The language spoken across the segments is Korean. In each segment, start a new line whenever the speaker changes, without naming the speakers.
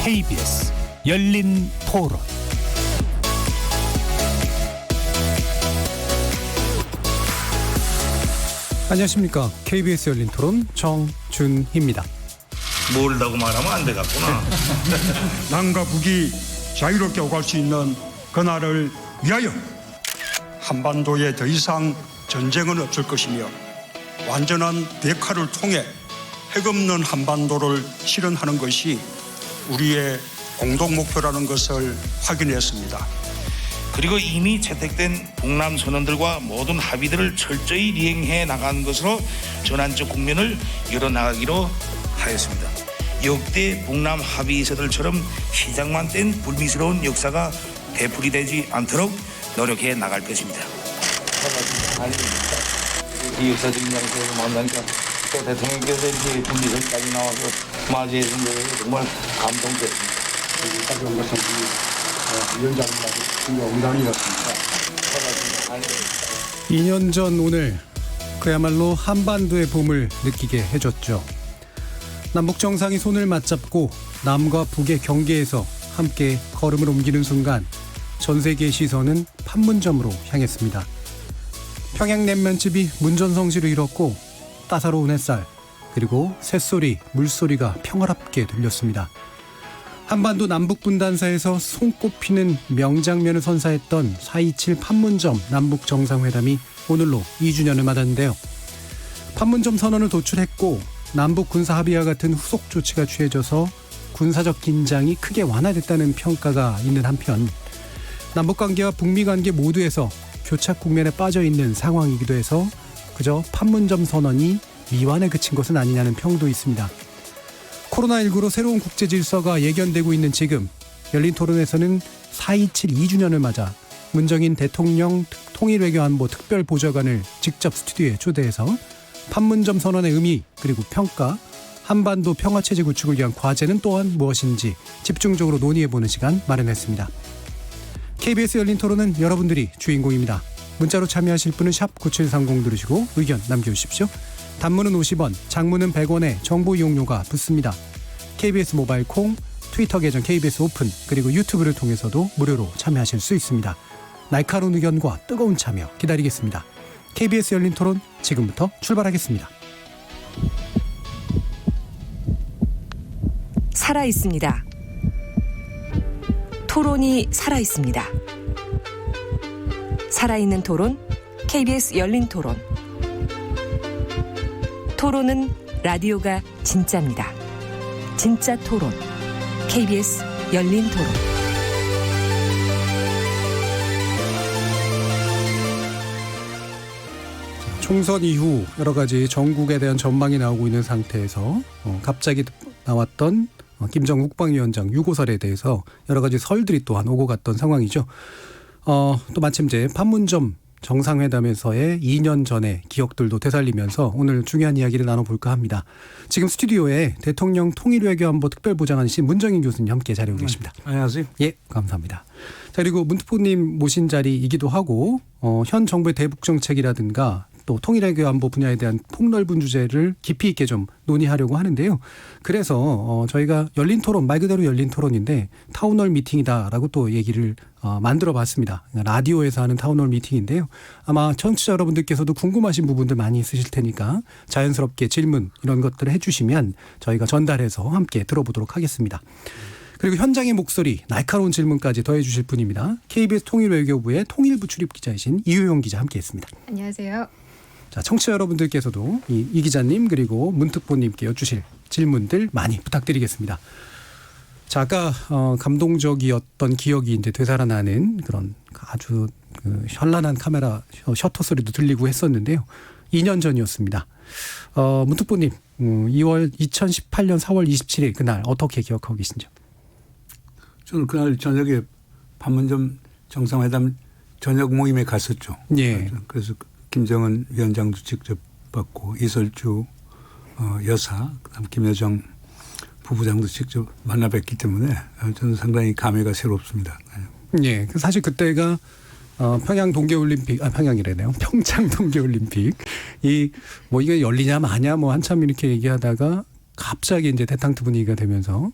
KBS 열린 토론. 안녕하십니까. KBS 열린 토론 정준희입니다.
모른다고 말하면 안 되겠구나.
남과 북이 자유롭게 오갈 수 있는 그날을 위하여 한반도에 더 이상 전쟁은 없을 것이며 완전한 대화를 통해 핵없는 한반도를 실현하는 것이 우리의 공동 목표라는 것을 확인했습니다.
그리고 이미 채택된 북남 선언들과 모든 합의들을 철저히 이행해 나가는 것으로 전환적 국면을 열어나가기로 하였습니다. 역대 북남 합의서들처럼 시작만 뗀 불미스러운 역사가 되풀이되지 않도록 노력해 나갈 것입니다.
이 역사적인 장소에서 만나니까 또 대통령께서 이렇게 분리설까지 나와서 맞이해 준 거에 정말 감동됐습니다.
가져온 것은 위원장님하고 엉덩이였습니다.
2년 전 오늘 그야말로 한반도의 봄을 느끼게 해줬죠. 남북 정상이 손을 맞잡고 남과 북의 경계에서 함께 걸음을 옮기는 순간 전 세계의 시선은 판문점으로 향했습니다. 평양냉면집이 문전성시를 이뤘고 따사로운 햇살 그리고 새소리, 물소리가 평화롭게 들렸습니다. 한반도 남북분단사에서 손꼽히는 명장면을 선사했던 4.27 판문점 남북정상회담이 오늘로 2주년을 맞았는데요. 판문점 선언을 도출했고 남북 군사합의와 같은 후속 조치가 취해져서 군사적 긴장이 크게 완화됐다는 평가가 있는 한편 남북관계와 북미관계 모두에서 교착 국면에 빠져있는 상황이기도 해서 그저 판문점 선언이 미완에 그친 것은 아니냐는 평도 있습니다. 코로나19로 새로운 국제 질서가 예견되고 있는 지금 열린 토론에서는 4.27 2주년을 맞아 문정인 대통령 통일외교안보 특별보좌관을 직접 스튜디오에 초대해서 판문점 선언의 의미 그리고 평가, 한반도 평화체제 구축을 위한 과제는 또한 무엇인지 집중적으로 논의해보는 시간 마련했습니다. KBS 열린 토론은 여러분들이 주인공입니다. 문자로 참여하실 분은 샵 9730 누르시고 의견 남겨주십시오. 단문은 50원, 장문은 100원에 정보 이용료가 붙습니다. KBS 모바일 콩, 트위터 계정 KBS 오픈 그리고 유튜브를 통해서도 무료로 참여하실 수 있습니다. 날카로운 의견과 뜨거운 참여 기다리겠습니다. KBS 열린 토론 지금부터 출발하겠습니다.
살아있습니다. 토론이 살아있습니다. 살아있는 토론, KBS 열린 토론. 토론은 라디오가 진짜입니다. 진짜 토론, KBS 열린 토론.
총선 이후 여러 가지 전국에 대한 전망이 나오고 있는 상태에서 갑자기 나왔던 김정은 국방위원장 유고설에 대해서 여러 가지 설들이 또한 오고 갔던 상황이죠. 또 마침 이제 판문점 정상회담에서의 2년 전의 기억들도 되살리면서 오늘 중요한 이야기를 나눠볼까 합니다. 지금 스튜디오에 대통령 통일외교안보 특별보좌관이신 문정인 교수님 함께 자리하고 계십니다.
안녕하세요.
예, 감사합니다. 자, 그리고 문특보님 모신 자리이기도 하고 현 정부의 대북정책이라든가 또 통일외교안보 분야에 대한 폭넓은 주제를 깊이 있게 좀 논의하려고 하는데요. 그래서 저희가 열린 토론, 말 그대로 열린 토론인데 타운홀 미팅이다라고 또 얘기를 만들어봤습니다. 라디오에서 하는 타운홀 미팅인데요. 아마 청취자 여러분들께서도 궁금하신 부분들 많이 있으실 테니까 자연스럽게 질문 이런 것들을 해주시면 저희가 전달해서 함께 들어보도록 하겠습니다. 그리고 현장의 목소리, 날카로운 질문까지 더해 주실 분입니다. KBS 통일외교부의 통일부 출입기자이신 이효영 기자 함께했습니다.
안녕하세요.
자, 청취자 여러분들께서도 이 기자님 그리고 문특보님께 여쭈실 질문들 많이 부탁드리겠습니다. 자, 아까 감동적이었던 기억이 이제 되살아나는 그런 아주 현란한 카메라 셔터 소리도 들리고 했었는데요. 2년 전이었습니다. 문특보님, 2018년 4월 27일 그날 어떻게 기억하고 계신지요?
저는 그날 저녁에 판문점 정상회담 저녁 모임에 갔었죠.
예.
그래서 김정은 위원장도 직접 봤고 이설주 여사, 그다음 김여정 부부장도 직접 만나 뵙기 때문에 저는 상당히 감회가 새롭습니다.
예, 사실 그때가 평양 동계올림픽, 평양이래네요. 평창 동계올림픽 뭐 이게 열리냐 마냐 뭐 한참 이렇게 얘기하다가 갑자기 이제 대탕트 분위기가 되면서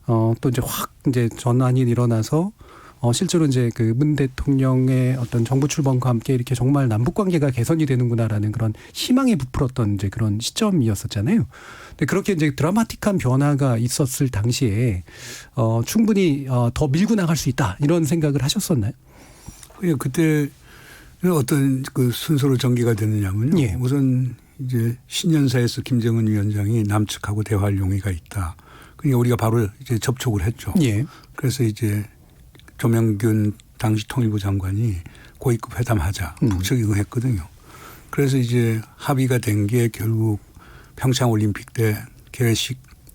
또 이제 확 이제 전환이 일어나서 실제로 이제 그 문 대통령의 어떤 정부 출범과 함께 이렇게 정말 남북 관계가 개선이 되는구나라는 그런 희망에 부풀었던 이제 그런 시점이었었잖아요. 근데 그렇게 이제 드라마틱한 변화가 있었을 당시에 충분히 더 밀고 나갈 수 있다 이런 생각을 하셨었나요?
그때 어떤 그 순서로 전개가 됐느냐면요.
예.
우선 이제 신년사에서 김정은 위원장이 남측하고 대화할 용의가 있다. 그러니까 우리가 바로 이제 접촉을 했죠.
예.
그래서 이제 조명균 당시 통일부 장관이 고위급 회담하자 북측이 응했거든요. 그래서 이제 합의가 된 게 결국 평창올림픽 때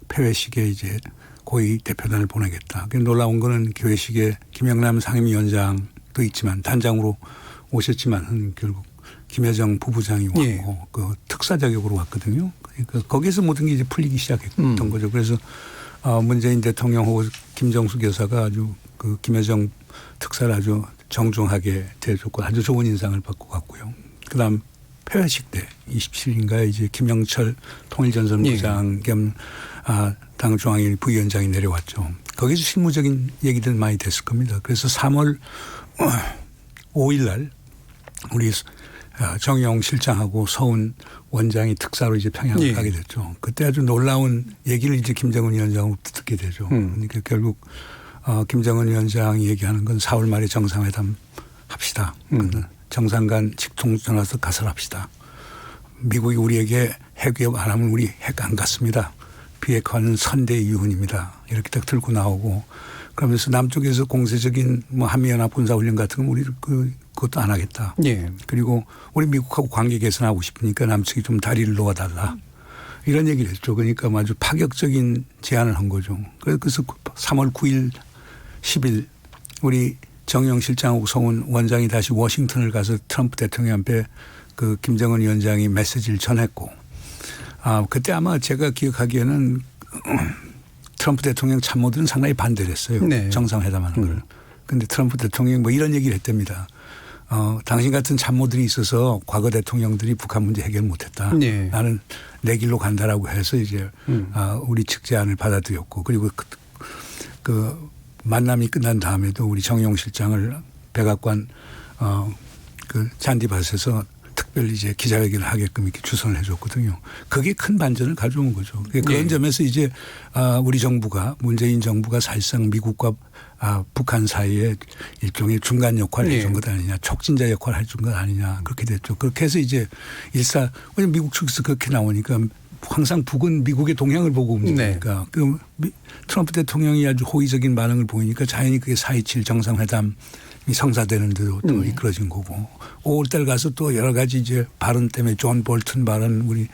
폐회식에 이제 고위 대표단을 보내겠다. 놀라운 거는 개회식에 김영남 상임위원장도 있지만 단장으로 오셨지만 결국 김여정 부부장이 왔고
예.
그 특사 자격으로 왔거든요. 그러니까 거기에서 모든 게 이제 풀리기 시작했던 거죠. 그래서 문재인 대통령 혹은 김정숙 여사가 아주 그 김여정 특사를 아주 정중하게 대해줬고 아주 좋은 인상을 받고 갔고요. 그다음 폐회식 때 27일인가에 이제 김영철 통일전선부장 겸 당 중앙위 부위원장이 내려왔죠. 거기서 실무적인 얘기들 많이 됐을 겁니다. 그래서 3월 5일 날 우리 정영 실장하고 서훈 원장이 특사로 이제 평양을
예.
가게 됐죠. 그때 아주 놀라운 얘기를 이제 김정은 위원장으로부터 듣게 되죠. 그러니까 결국 김정은 위원장이 얘기하는 건 4월 말에 정상회담 합시다. 정상 간 직통전화서 가설합시다. 미국이 우리에게 핵 위협 안 하면 우리 핵 안 갖습니다. 비핵화는 선대의 유훈입니다. 이렇게 딱 들고 나오고 그러면서 남쪽에서 공세적인 뭐 한미연합 군사훈련 같은 건 우리 그것도 안 하겠다.
예. 그리고
우리 미국하고 관계 개선하고 싶으니까 남측이 좀 다리를 놓아달라. 이런 얘기를 했죠. 그러니까 아주 파격적인 제안을 한 거죠. 그래서 3월 9일 10일 우리 정영 실장하고 서훈 원장이 다시 워싱턴을 가서 트럼프 대통령한테 그 김정은 위원장이 메시지를 전했고 그때 아마 제가 기억하기에는 트럼프 대통령 참모들은 상당히 반대를 했어요.
네.
정상회담하는 걸. 그런데 트럼프 대통령이 뭐 이런 얘기를 했답니다. 당신 같은 참모들이 있어서 과거 대통령들이 북한 문제 해결 못했다.
네.
나는 내 길로 간다라고 해서 이제 우리 측 제안을 받아들였고 그리고 그 만남이 끝난 다음에도 우리 정용 실장을 백악관 그 잔디밭에서 특별히 이제 기자회견을 하게끔 이렇게 주선을 해줬거든요. 그게 큰 반전을 가져온 거죠. 그런
네.
점에서 이제 우리 정부가 문재인 정부가 사실상 미국과 북한 사이에 일종의 중간 역할을
네.
해준 것 아니냐, 촉진자 역할을 해준 것 아니냐 그렇게 됐죠. 그렇게 해서 이제 왜냐면 미국 측에서 그렇게 나오니까 항상 북은 미국의 동향을 보고 움직이니까 그 트럼프 대통령이 아주 호의적인 반응을 보이니까 자연히 그게 4.27 정상회담이 성사되는 데도 또 이끌어진 거고 5월달 가서 또 여러 가지 이제 발언 때문에 존 볼튼 발언 우리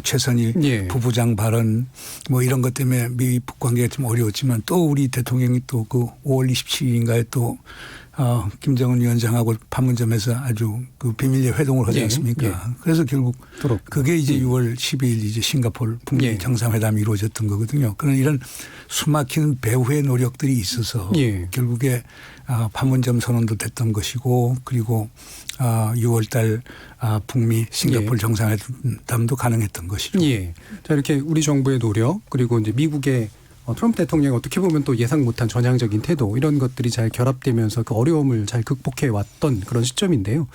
최선희
예.
부부장 발언 뭐 이런 것 때문에 미 북 관계가 좀 어려웠지만 또 우리 대통령이 또 그 5월 27일인가에 또 김정은 위원장하고 판문점에서 아주 그 비밀리에 회동을 하지
예.
않습니까?
예.
그래서 결국
그렇고.
그게 이제 6월 12일 이제 싱가포르 북미
예.
정상회담이 이루어졌던 거거든요. 그런 이런 숨막히는 배후의 노력들이 있어서
예.
결국에 판문점 선언도 됐던 것이고 그리고 6월 달 북미 싱가포르
예.
정상회담도 가능했던 것이죠.
예. 자, 이렇게 우리 정부의 노력 그리고 이제 미국의 트럼프 대통령이 어떻게 보면 또 예상 못한 전향적인 태도 이런 것들이 잘 결합되면서 그 어려움을 잘 극복해 왔던 그런 시점인데요.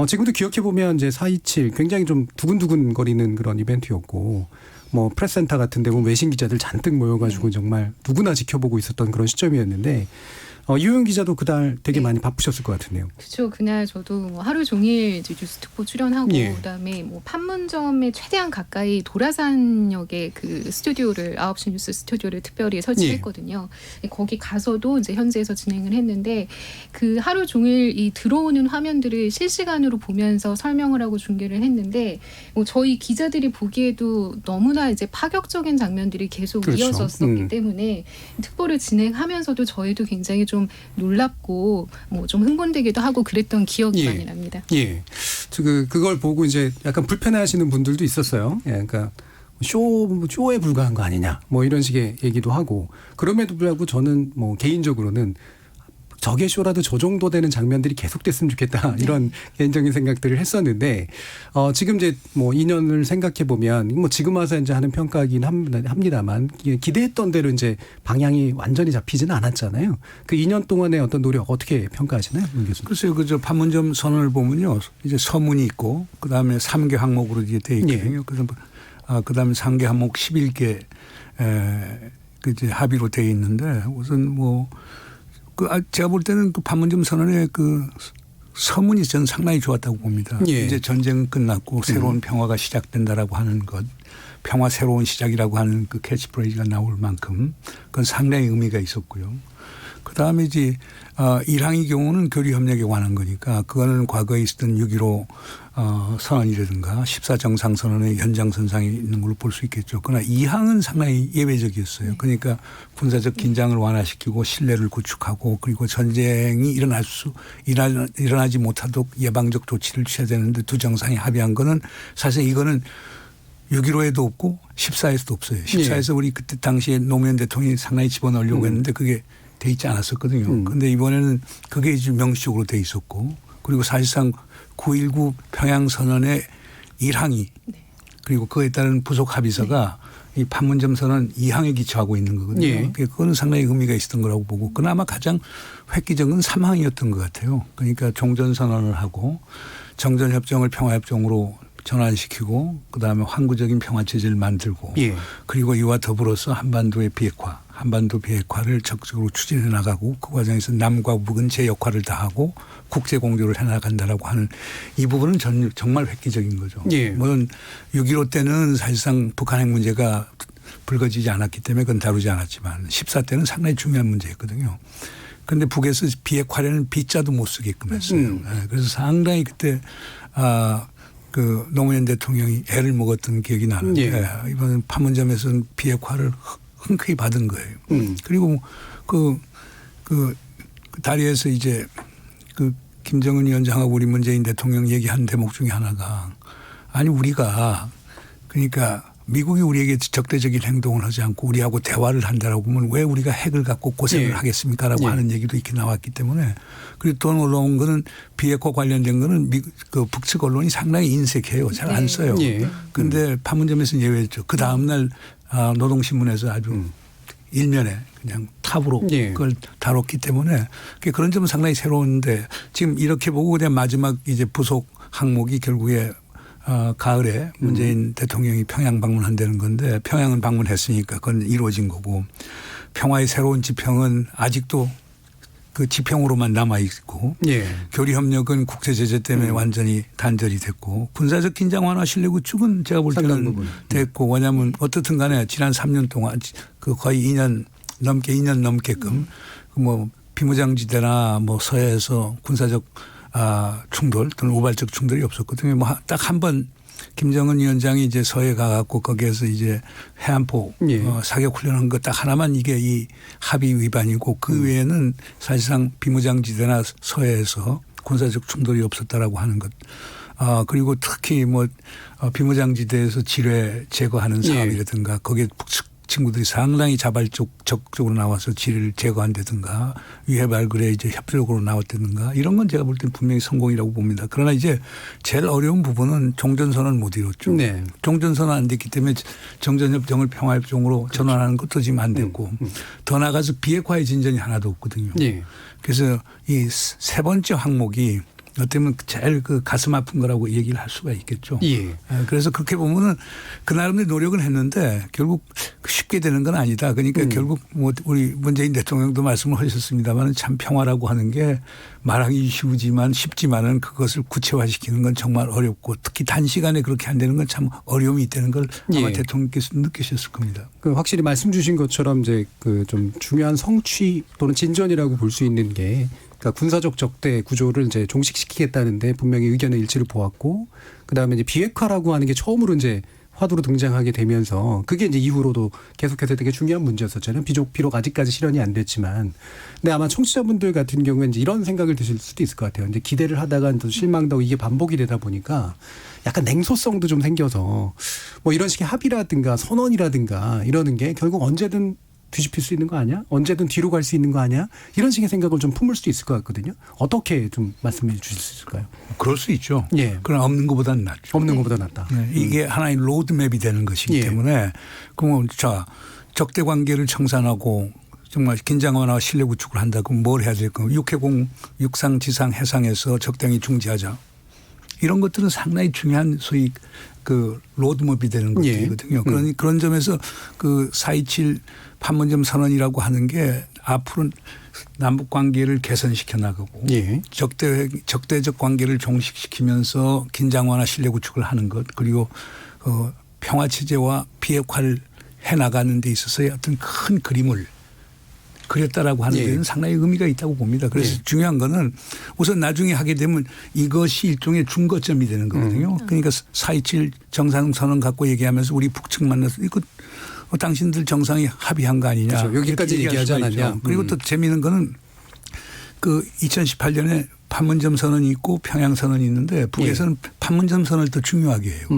지금도 기억해 보면 이제 4.27 굉장히 좀 두근두근 거리는 그런 이벤트였고 뭐 프레스센터 같은 데 보면 외신 기자들 잔뜩 모여가지고 정말 누구나 지켜보고 있었던 그런 시점이었는데 이효영 기자도 그날 되게 많이 바쁘셨을 것 같은데요.
그렇죠. 그날 저도 뭐 하루 종일 이제 뉴스 특보 출연하고
예.
그다음에 뭐 판문점에 최대한 가까이 도라산역에 그 스튜디오를 9시 뉴스 스튜디오를 특별히 설치했거든요. 거기 가서도 이제 현지에서 진행을 했는데 그 하루 종일 이 들어오는 화면들을 실시간으로 보면서 설명을 하고 중계를 했는데 뭐 저희 기자들이 보기에도 너무나 이제 파격적인 장면들이 계속
그렇죠.
이어졌었기 때문에 특보를 진행하면서도 저희도 굉장히 좀 놀랍고 뭐 좀 흥분되기도 하고 그랬던 기억이
예.
많이 납니다.
예. 그걸 보고 이제 약간 불편해하시는 분들도 있었어요. 예, 그러니까 쇼에 불과한 거 아니냐, 뭐 이런 식의 얘기도 하고 그럼에도 불구하고 저는 뭐 개인적으로는 적의 쇼라도 저 정도 되는 장면들이 계속됐으면 좋겠다 이런 개인적인 생각들을 했었는데 지금 이제 뭐 2년을 생각해 보면 뭐 지금 와서 이제 하는 평가이긴 합니다만 기대했던 대로 이제 방향이 완전히 잡히지는 않았잖아요. 그 2년 동안의 어떤 노력 어떻게 평가하시나요, 문 교수님?
글쎄요, 그저 판문점 선언을 보면요, 이제 서문이 있고 그 다음에 3개 항목으로 이제 돼 있거든요. 그래서 그 다음에 3개 항목 11개 그 이제 합의로 돼 있는데 우선 뭐 제가 볼 때는 그 판문점 선언의 그 서문이 저는 상당히 좋았다고 봅니다.
예.
이제 전쟁 끝났고 새로운 평화가 시작된다라고 하는 것, 평화 새로운 시작이라고 하는 그 캐치프레이즈가 나올 만큼 그건 상당히 의미가 있었고요. 그 다음에 이제 1항의 경우는 교류 협력에 관한 거니까 그거는 과거에 있었던 6.15 선언이라든가 14정상선언의 연장선상에 있는 걸로 볼 수 있겠죠. 그러나 2항은 상당히 예외적이었어요. 그러니까 군사적 긴장을 완화시키고 신뢰를 구축하고 그리고 전쟁이 일어나지 못하도록 예방적 조치를 취해야 되는데 두 정상이 합의한 거는 사실 이거는 6.15에도 없고 14에서도 없어요. 14에서 우리 그때 당시에 노무현 대통령이 상당히 집어넣으려고 했는데 그게 돼 있지 않았었거든요. 그런데 이번에는 그게 이제 명시적으로 돼 있었고 그리고 사실상 9.19 평양선언의 1항이 그리고 그에 따른 부속 합의서가 이 판문점 선언 2항에 기초하고 있는 거거든요.
예.
그거는 상당히 의미가 있었던 거라고 보고 그나마 가장 획기적인 3항이었던 것 같아요. 그러니까 종전선언을 하고 정전협정을 평화협정으로 전환시키고 그다음에 항구적인 평화체제를 만들고
예.
그리고 이와 더불어서 한반도의 비핵화, 한반도 비핵화를 적극적으로 추진해 나가고 그 과정에서 남과 북은 제 역할을 다하고 국제 공조를 해나간다라고 하는 이 부분은 정말 획기적인 거죠.
예.
물론 6.15 때는 사실상 북한 핵 문제가 불거지지 않았기 때문에 그건 다루지 않았지만 14 때는 상당히 중요한 문제였거든요. 그런데 북에서 비핵화라는 비자도 못 쓰게끔 했어요. 그래서 상당히 그때 그 노무현 대통령이 애를 먹었던 기억이 나는데 이번 판문점에서는 비핵화를 흔쾌히 받은 거예요. 그리고 그 다리에서 이제 그 김정은 위원장하고 우리 문재인 대통령 얘기한 대목 중에 하나가 아니 우리가 그러니까 미국이 우리에게 적대적인 행동을 하지 않고 우리하고 대화를 한다라고 보면 왜 우리가 핵을 갖고 고생을 하겠습니까라고 하는 얘기도 이렇게 나왔기 때문에 그리고 또 올라온 거는 비핵화 관련된 거는 그 북측 언론이 상당히 인색해요. 잘 안 써요. 그런데 판문점에서는 예외였죠. 그 다음날 노동신문에서 아주 일면에 그냥 탑으로 그걸 다뤘기 때문에 그런 점은 상당히 새로운데 지금 이렇게 보고 그냥 마지막 이제 부속 항목이 결국에 가을에 문재인 대통령이 평양 방문한다는 건데 평양은 방문했으니까 그건 이루어진 거고 평화의 새로운 지평은 아직도 그 지평으로만 남아 있고 교류 협력은 국제 제재 때문에 완전히 단절이 됐고 군사적 긴장 완화 신뢰 구축은 제가 볼 때는 됐고 왜냐하면 어떻든 간에 지난 3년 동안 그 거의 2년 넘게끔 뭐 비무장지대나 뭐 서해에서 군사적 충돌 또는 우발적 충돌이 없었거든요. 뭐 딱 한 번 김정은 위원장이 이제 서해 가갖고 거기에서 이제 해안포 사격 훈련한 거 딱 하나만 이게 이 합의 위반이고 그 외에는 사실상 비무장지대나 서해에서 군사적 충돌이 없었다라고 하는 것. 그리고 특히 뭐 비무장지대에서 지뢰 제거하는 사업이라든가 거기에 북측 친구들이 상당히 적극적으로 나와서 지뢰를 제거한다든가 위해 발굴에 이제 협조적으로 나왔다든가 이런 건 제가 볼 때는 분명히 성공이라고 봅니다. 그러나 이제 제일 어려운 부분은 종전선언 못 이뤘죠. 종전선언 안 됐기 때문에 정전협정을 평화협정으로 전환하는 것도 지금 안 됐고 더 나아가서 비핵화의 진전이 하나도 없거든요. 그래서 이 세 번째 항목이 어쩌면 제일 그 가슴 아픈 거라고 얘기를 할 수가 있겠죠. 그래서 그렇게 보면은 그 나름의 노력은 했는데 결국 쉽게 되는 건 아니다. 그러니까 결국 뭐 우리 문재인 대통령도 말씀을 하셨습니다만 참 평화라고 하는 게 말하기 쉽지만은 그것을 구체화시키는 건 정말 어렵고 특히 단시간에 그렇게 안 되는 건 참 어려움이 있다는 걸 아마 대통령께서 느끼셨을 겁니다.
그 확실히 말씀 주신 것처럼 이제 그 좀 중요한 성취 또는 진전이라고 볼 수 있는 게 그러니까 군사적 적대 구조를 이제 종식시키겠다는데 분명히 의견의 일치를 보았고 그다음에 이제 비핵화라고 하는 게 처음으로 이제 화두로 등장하게 되면서 그게 이제 이후로도 계속해서 되게 중요한 문제였었잖아요. 비록 아직까지 실현이 안 됐지만. 근데 아마 청취자분들 같은 경우에는 이제 이런 생각을 드실 수도 있을 것 같아요. 이제 기대를 하다가 또 실망하고 이게 반복이 되다 보니까 약간 냉소성도 좀 생겨서 뭐 이런 식의 합의라든가 선언이라든가 이러는 게 결국 언제든 뒤집힐 수 있는 거 아니야? 언제든 뒤로 갈 수 있는 거 아니야? 이런 식의 생각을 좀 품을 수도 있을 것 같거든요. 어떻게 좀 말씀해 주실 수 있을까요?
그럴 수 있죠.
예.
그러나 없는 것보다는 낫죠.
없는 것보다 낫다.
네, 이게 하나의 로드맵이 되는 것이기
예.
때문에 그러면 자 적대 관계를 청산하고 정말 긴장 완화와 신뢰 구축을 한다. 그럼 뭘 해야 될까? 육해공, 육상, 지상, 해상에서 적당히 중지하자. 이런 것들은 상당히 중요한 소위 그 로드맵이 되는 것들이거든요. 그런 점에서 그 4.27 판문점 선언이라고 하는 게 앞으로 남북 관계를 개선시켜 나가고
예.
적대적 관계를 종식시키면서 긴장 완화 신뢰 구축을 하는 것 그리고 평화 체제와 비핵화를 해 나가는 데 있어서의 어떤 큰 그림을 그렸다라고 하는 데는 상당히 의미가 있다고 봅니다. 그래서 중요한 거는 우선 나중에 하게 되면 이것이 일종의 중거점이 되는 거거든요. 그러니까 4.27 정상선언 갖고 얘기하면서 우리 북측 만나서 이거 당신들 정상이 합의한 거 아니냐.
그렇죠. 여기까지 얘기하지 않았냐.
그리고 또 재미있는 거는 그 2018년에 판문점 선언이 있고 평양 선언이 있는데 북에서는 판문점 선언을 더 중요하게 해요.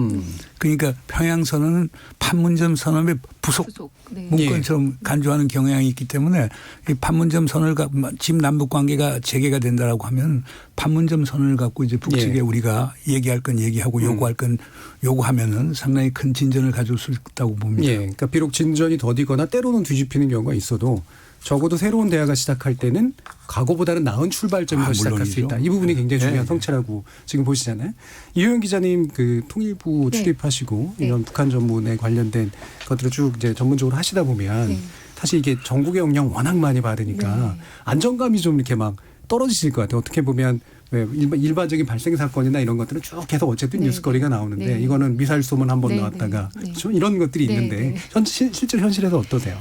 그러니까 평양 선언은 판문점 선언의 부속
네.
문건처럼 간주하는 경향이 있기 때문에 이 판문점 선언을 갖고 지금 남북 관계가 재개가 된다라고 하면 판문점 선언을 갖고 이제 북측에 우리가 얘기할 건 얘기하고 요구할 건 요구하면은 상당히 큰 진전을 가져올 수 있다고 봅니다.
예. 그러니까 비록 진전이 더디거나 때로는 뒤집히는 경우가 있어도 적어도 새로운 대화가 시작할 때는 과거보다는 나은 출발점에서 시작할 수 있다. 이 부분이 굉장히 중요한 성취라고 지금 보시잖아요. 이효영 기자님 그 통일부 출입하시고 이런 북한 전문에 관련된 것들을 쭉 이제 전문적으로 하시다 보면 사실 이게 전국의 영향 워낙 많이 받으니까 안정감이 좀 이렇게 막 떨어지실 것 같아요. 어떻게 보면 왜 일반적인 발생 사건이나 이런 것들은 쭉 계속 어쨌든 뉴스거리가 나오는데 이거는 미사일 쏘면 한 번 나왔다가 그렇죠? 이런 것들이 있는데 실제로 현실에서 어떠세요?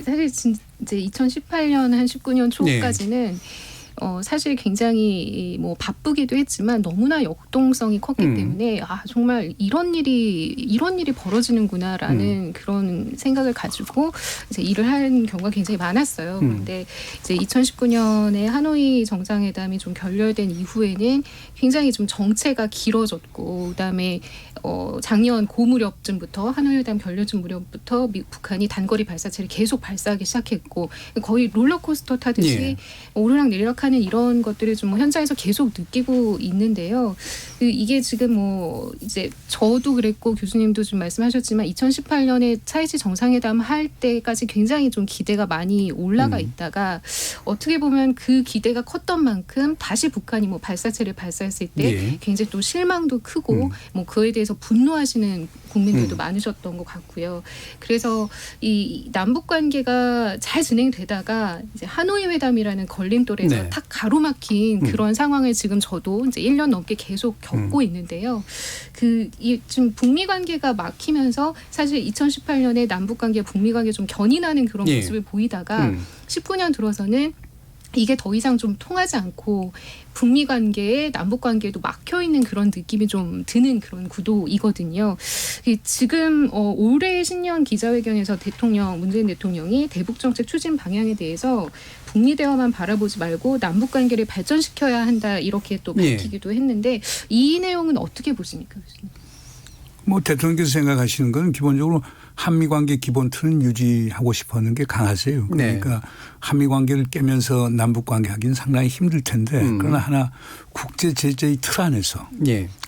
사실 이제 2018년 한 19년 초까지는 사실 굉장히 뭐 바쁘기도 했지만 너무나 역동성이 컸기 때문에 정말 이런 일이 벌어지는구나라는 그런 생각을 가지고 이제 일을 한 경우가 굉장히 많았어요. 그런데 이제 2019년에 하노이 정상회담이 좀 결렬된 이후에는 굉장히 좀 정체가 길어졌고 그다음에 작년 고 무렵쯤부터 하노이 회담 결렬쯤 무렵부터 북한이 단거리 발사체를 계속 발사하기 시작했고 거의 롤러코스터 타듯이 오르락내리락하는 이런 것들을 좀 현장에서 계속 느끼고 있는데요. 이게 지금 뭐 이제 저도 그랬고 교수님도 좀 말씀하셨지만 2018년에 차이지 정상회담 할 때까지 굉장히 좀 기대가 많이 올라가 있다가 어떻게 보면 그 기대가 컸던 만큼 다시 북한이 뭐 발사체를 발사했을 때 굉장히 또 실망도 크고 뭐 그에 대해서 분노하시는 국민들도 많으셨던 것 같고요. 그래서 이 남북 관계가 잘 진행되다가 이제 하노이 회담이라는 걸림돌에서 탁 가로막힌 그런 상황을 지금 저도 이제 1년 넘게 계속 겪고 있는데요. 지금 북미 관계가 막히면서 사실 2018년에 남북 관계, 북미 관계 좀 견인하는 그런 모습을 보이다가 19년 들어서는 이게 더 이상 좀 통하지 않고 북미 관계에 남북 관계에도 막혀 있는 그런 느낌이 좀 드는 그런 구도이거든요. 지금 올해 신년 기자회견에서 문재인 대통령이 대북 정책 추진 방향에 대해서 북미 대화만 바라보지 말고 남북 관계를 발전시켜야 한다 이렇게 또 밝히기도 했는데 이 내용은 어떻게 보십니까, 교수님?
뭐 대통령께서 생각하시는 건 기본적으로 한미 관계 기본 틀은 유지하고 싶어하는 게 강하세요. 그러니까 한미 관계를 깨면서 남북 관계 하기는 상당히 힘들 텐데 그러나 하나 국제 제재의 틀 안에서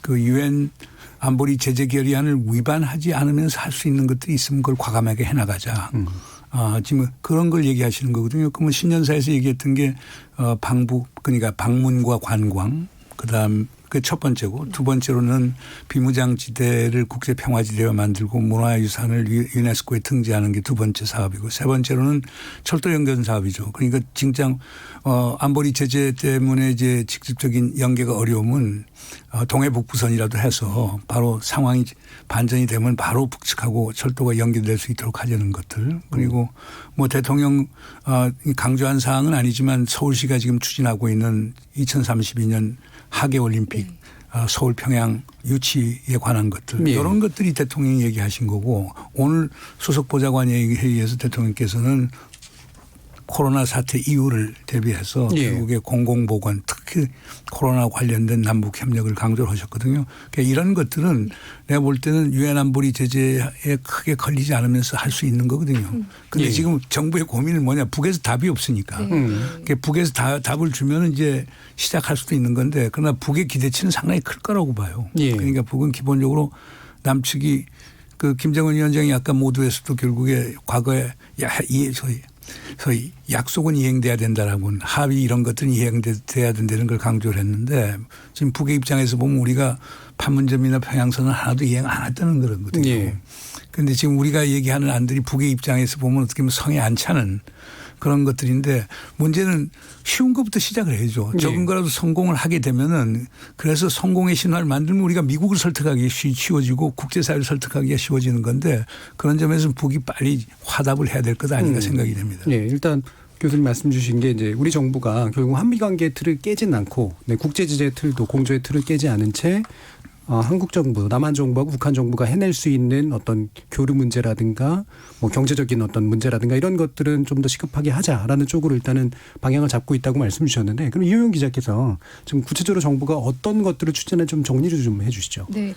그 유엔 안보리 제재 결의안을 위반하지 않으면서 할 수 있는 것들이 있으면 그걸 과감하게 해나가자. 지금 그런 걸 얘기하시는 거거든요. 그러면 신년사에서 얘기했던 게 방북 그러니까 방문과 관광 그다음 그 첫 번째고 두 번째로는 비무장지대를 국제평화지대로 만들고 문화유산을 유네스코에 등재하는 게 두 번째 사업이고 세 번째로는 철도 연결 사업이죠. 그러니까 진짜 안보리 제재 때문에 이제 직접적인 연계가 어려우면 동해 북부선이라도 해서 바로 상황이 반전이 되면 바로 북측하고 철도가 연결될 수 있도록 하려는 것들 그리고 뭐 대통령 강조한 사항은 아니지만 서울시가 지금 추진하고 있는 2032년 하계올림픽 서울 평양 유치에 관한 것들 이런 것들이 대통령이 얘기하신 거고 오늘 수석 보좌관 회의에서 대통령께서는 코로나 사태 이후를 대비해서
예.
결국에 공공보건 특히 코로나 관련된 남북 협력을 강조를 하셨거든요. 그러니까 이런 것들은 내가 볼 때는 유엔 안보리 제재에 크게 걸리지 않으면서 할 수 있는 거거든요. 근데
예.
지금 정부의 고민은 뭐냐. 북에서 답이 없으니까.
네.
그러니까 북에서 답을 주면 이제 시작할 수도 있는 건데 그러나 북의 기대치는 상당히 클 거라고 봐요.
예.
그러니까 북은 기본적으로 남측이 그 김정은 위원장이 아까 모두에서도 결국에 과거에 소위 약속은 이행돼야 된다라고는 합의 이런 것들은 이행돼야 된다는 걸 강조를 했는데 지금 북의 입장에서 보면 우리가 판문점이나 평양선은 하나도 이행 안 했다는 거거든요.
예.
그런데 지금 우리가 얘기하는 안들이 북의 입장에서 보면 어떻게 보면 성에 안 차는 그런 것들인데 문제는 쉬운 것부터 시작을 해야죠.
예.
적은 거라도 성공을 하게 되면은 그래서 성공의 신화를 만들면 우리가 미국을 설득하기 쉬워지고 국제사회를 설득하기가 쉬워지는 건데 그런 점에서 북이 빨리 화답을 해야 될 것 아닌가 생각이 됩니다.
예, 일단 교수님 말씀 주신 게 이제 우리 정부가 결국 한미 관계 틀을 깨진 않고 국제 제재 틀도 공조의 틀을 깨지 않은 채 한국 정부, 남한 정부하고 북한 정부가 해낼 수 있는 어떤 교류 문제라든가 뭐 경제적인 어떤 문제라든가 이런 것들은 좀 더 시급하게 하자라는 쪽으로 일단은 방향을 잡고 있다고 말씀 주셨는데 그럼 이효영 기자께서 지금 구체적으로 정부가 어떤 것들을 추진해 좀 정리를 좀 해 주시죠.
네.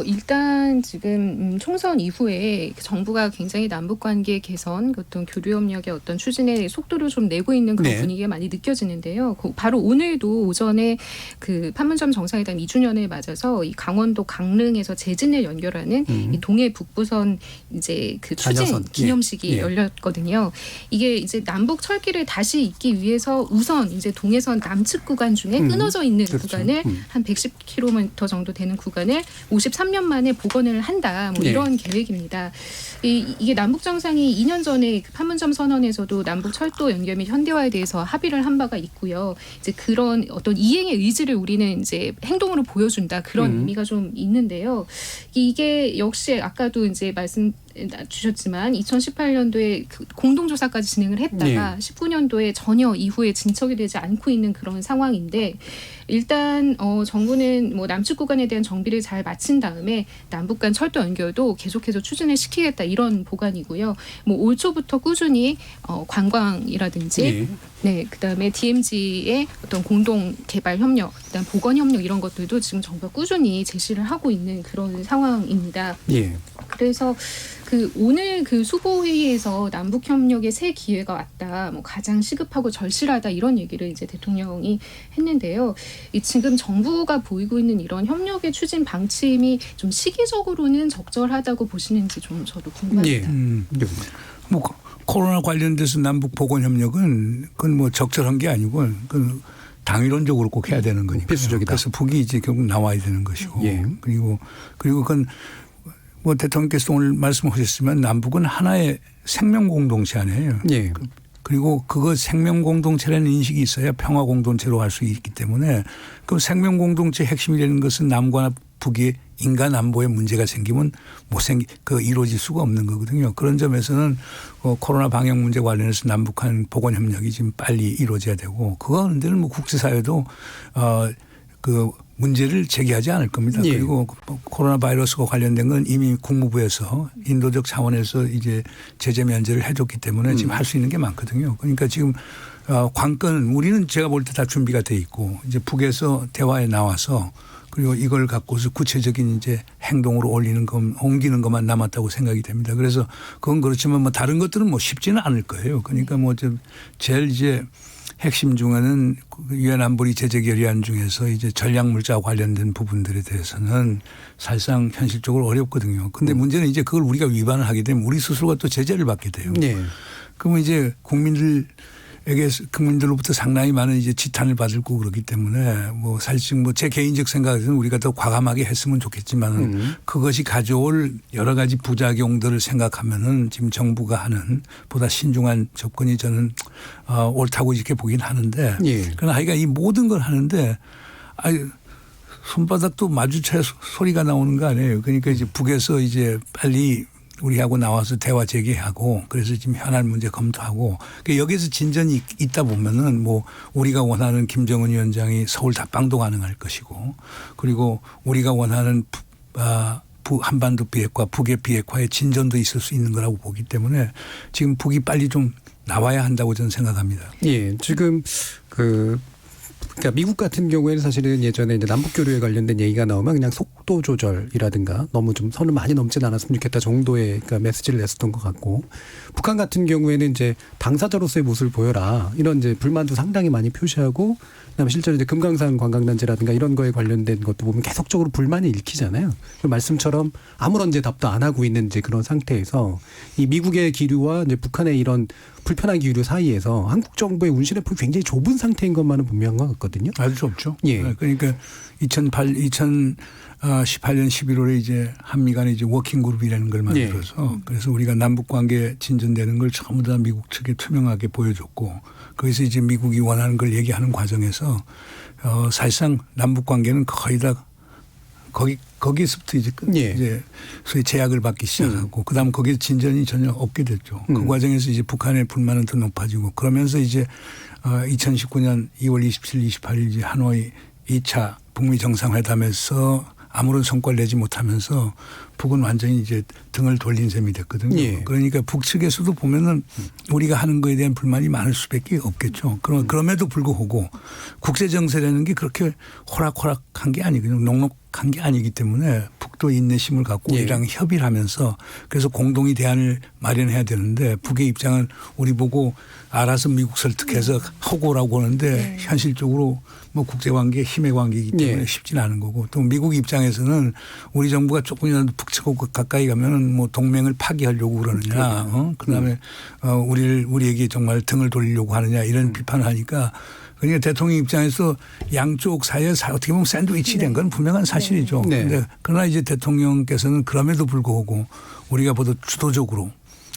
일단 지금 총선 이후에 정부가 굉장히 남북 관계 개선, 어떤 교류 협력의 어떤 추진에 속도를 좀 내고 있는 그런
네.
분위기가 많이 느껴지는데요. 바로 오늘도 오전에 그 판문점 정상회담 2주년을 맞아서 이 강원도 강릉에서 제진을 연결하는 이 동해 북부선 이제 그 추진
자녀선.
기념식이
예.
열렸거든요. 이게 이제 남북 철기를 다시 잇기 위해서 우선 이제 동해선 남측 구간 중에 끊어져 있는
그렇죠.
구간을 한 110km 정도 되는 구간을 53년 만에 복원을 한다. 뭐
네.
이런 계획입니다. 이게 남북 정상이 2년 전에 그 판문점 선언에서도 남북 철도 연결 및 현대화에 대해서 합의를 한 바가 있고요. 이제 그런 어떤 이행의 의지를 우리는 이제 행동으로 보여준다. 그런 의미가 좀 있는데요. 이게 역시 아까도 이제 말씀 주셨지만 2018년도에 그 공동조사까지 진행을 했다가 19년도에 전혀 이후에 진척이 되지 않고 있는 그런 상황인데 일단 정부는 뭐 남측 구간에 대한 정비를 잘 마친 다음에 남북 간 철도 연결도 계속해서 추진을 시키겠다 이런 보관이고요. 뭐 올 초부터 꾸준히 관광이라든지
예.
네, 그다음에 DMZ의 어떤 공동 개발 협력, 그다음 보건 협력 이런 것들도 지금 정부가 꾸준히 제시를 하고 있는 그런 상황입니다.
예.
그래서 그 오늘 그 수보 회의에서 남북 협력의 새 기회가 왔다. 뭐 가장 시급하고 절실하다 이런 얘기를 이제 대통령이 했는데요. 지금 정부가 보이고 있는 이런 협력의 추진 방침이 좀 시기적으로는 적절하다고 보시는지 좀 저도 궁금합니다.
예.
뭐 코로나 관련돼서 남북 보건 협력은 그건 뭐 적절한 게 아니고 그 당위론적으로 꼭 해야 되는 거니까.
필수적이다.
그래서 북이 이제 결국 나와야 되는 것이고.
예.
그리고 그건 뭐 대통령께서 오늘 말씀하셨지만 남북은 하나의 생명 공동체 아니에요.
예.
그리고 그거 생명 공동체라는 인식이 있어야 평화 공동체로 갈 수 있기 때문에 그 생명 공동체 핵심이라는 것은 남과 북이 인간 안보에 문제가 생기면 이루어질 수가 없는 거거든요. 그런 점에서는 코로나 방역 문제 관련해서 남북한 보건 협력이 지금 빨리 이루어져야 되고 그거 하는 데는 뭐 국제사회도 그 문제를 제기하지 않을 겁니다.
예.
그리고 코로나 바이러스와 관련된 건 이미 국무부에서 인도적 차원에서 이제 제재 면제를 해줬기 때문에 지금 할 수 있는 게 많거든요. 그러니까 지금 관건은 우리는 제가 볼 때 다 준비가 돼 있고 이제 북에서 대화에 나와서 그리고 이걸 갖고서 구체적인 이제 행동으로 옮기는 것만 남았다고 생각이 됩니다. 그래서 그건 그렇지만 뭐 다른 것들은 뭐 쉽지는 않을 거예요. 그러니까 뭐 제일 이제 핵심 중에는 유엔 안보리 제재 결의안 중에서 이제 전략물자와 관련된 부분들에 대해서는 사실상 현실적으로 어렵거든요. 근데 문제는 이제 그걸 우리가 위반을 하게 되면 우리 스스로가 또 제재를 받게 돼요.
네.
그러면 이제 국민들로부터 상당히 많은 이제 지탄을 받을 거고 그렇기 때문에 뭐 사실 뭐 제 개인적 생각에는 우리가 더 과감하게 했으면 좋겠지만 그것이 가져올 여러 가지 부작용들을 생각하면은 지금 정부가 하는 보다 신중한 접근이 저는 옳다고 이렇게 보긴 하는데
예.
그러나 하여간 이 모든 걸 하는데 손바닥도 마주쳐야 소리가 나오는 거 아니에요. 그러니까 이제 북에서 이제 빨리 우리하고 나와서 대화 재개하고 그래서 지금 현안 문제 검토하고 그러니까 여기서 진전이 있다 보면은 뭐 우리가 원하는 김정은 위원장이 서울 답방도 가능할 것이고 그리고 우리가 원하는 한반도 비핵화, 북의 비핵화의 진전도 있을 수 있는 거라고 보기 때문에 지금 북이 빨리 좀 나와야 한다고 저는 생각합니다.
예, 지금 그러니까 미국 같은 경우에는 사실은 예전에 이제 남북 교류에 관련된 얘기가 나오면 그냥 속도 조절이라든가 너무 좀 선을 많이 넘지는 않았으면 좋겠다 정도의 그러니까 메시지를 냈었던 것 같고, 북한 같은 경우에는 이제 당사자로서의 모습을 보여라 이런 이제 불만도 상당히 많이 표시하고, 그다음에 실제로 이제 금강산 관광단지라든가 이런 거에 관련된 것도 보면 계속적으로 불만이 읽히잖아요. 그 말씀처럼 아무런 대답도 안 하고 있는 이제 그런 상태에서 이 미국의 기류와 이제 북한의 이런 불편한 기류 사이에서 한국 정부의 운신의 폭이 굉장히 좁은 상태인 것만은 분명한 것 같거든요.
아주 좁죠.
예.
그러니까 2018년 11월에 이제 한미 간에 이제 워킹 그룹이라는 걸 만들어서 그래서 우리가 남북 관계 진전되는 걸 전부 다 미국 측에 투명하게 보여줬고, 거기서 이제 미국이 원하는 걸 얘기하는 과정에서 사실상 남북 관계는 거의 다 거기서부터 이제 이제 소위 제약을 받기 시작하고 그다음 거기서 진전이 전혀 없게 됐죠. 그 과정에서 이제 북한의 불만은 더 높아지고, 그러면서 이제 2019년 2월 27일, 28일 이제 하노이 2차 북미 정상회담에서 아무런 성과를 내지 못하면서 북은 완전히 이제 등을 돌린 셈이 됐거든요.
예.
그러니까 북측에서도 보면은 우리가 하는 거에 대한 불만이 많을 수밖에 없겠죠. 그럼에도 불구하고 국제 정세라는 게 그렇게 호락호락한 게 아니거든요. 녹록한 게 아니기 때문에 북도 인내심을 갖고 우리랑 협의를 하면서 그래서 공동의 대안을 마련해야 되는데, 북의 입장은 우리 보고 알아서 미국 설득해서 하고 오라고 하는데 현실적으로 뭐 국제관계 힘의 관계이기 때문에 쉽지는 않은 거고, 또 미국 입장에서는 우리 정부가 조금이라도 북측하고 가까이 가면은 뭐 동맹을 파기하려고 그러느냐, 그다음에 우리에게 정말 등을 돌리려고 하느냐 이런 비판을 하니까, 그러니까 대통령 입장에서 양쪽 사이에 어떻게 보면 샌드위치 된 건 분명한 사실이죠. 그런데 그러나 이제 대통령께서는 그럼에도 불구하고 우리가 보다 주도적으로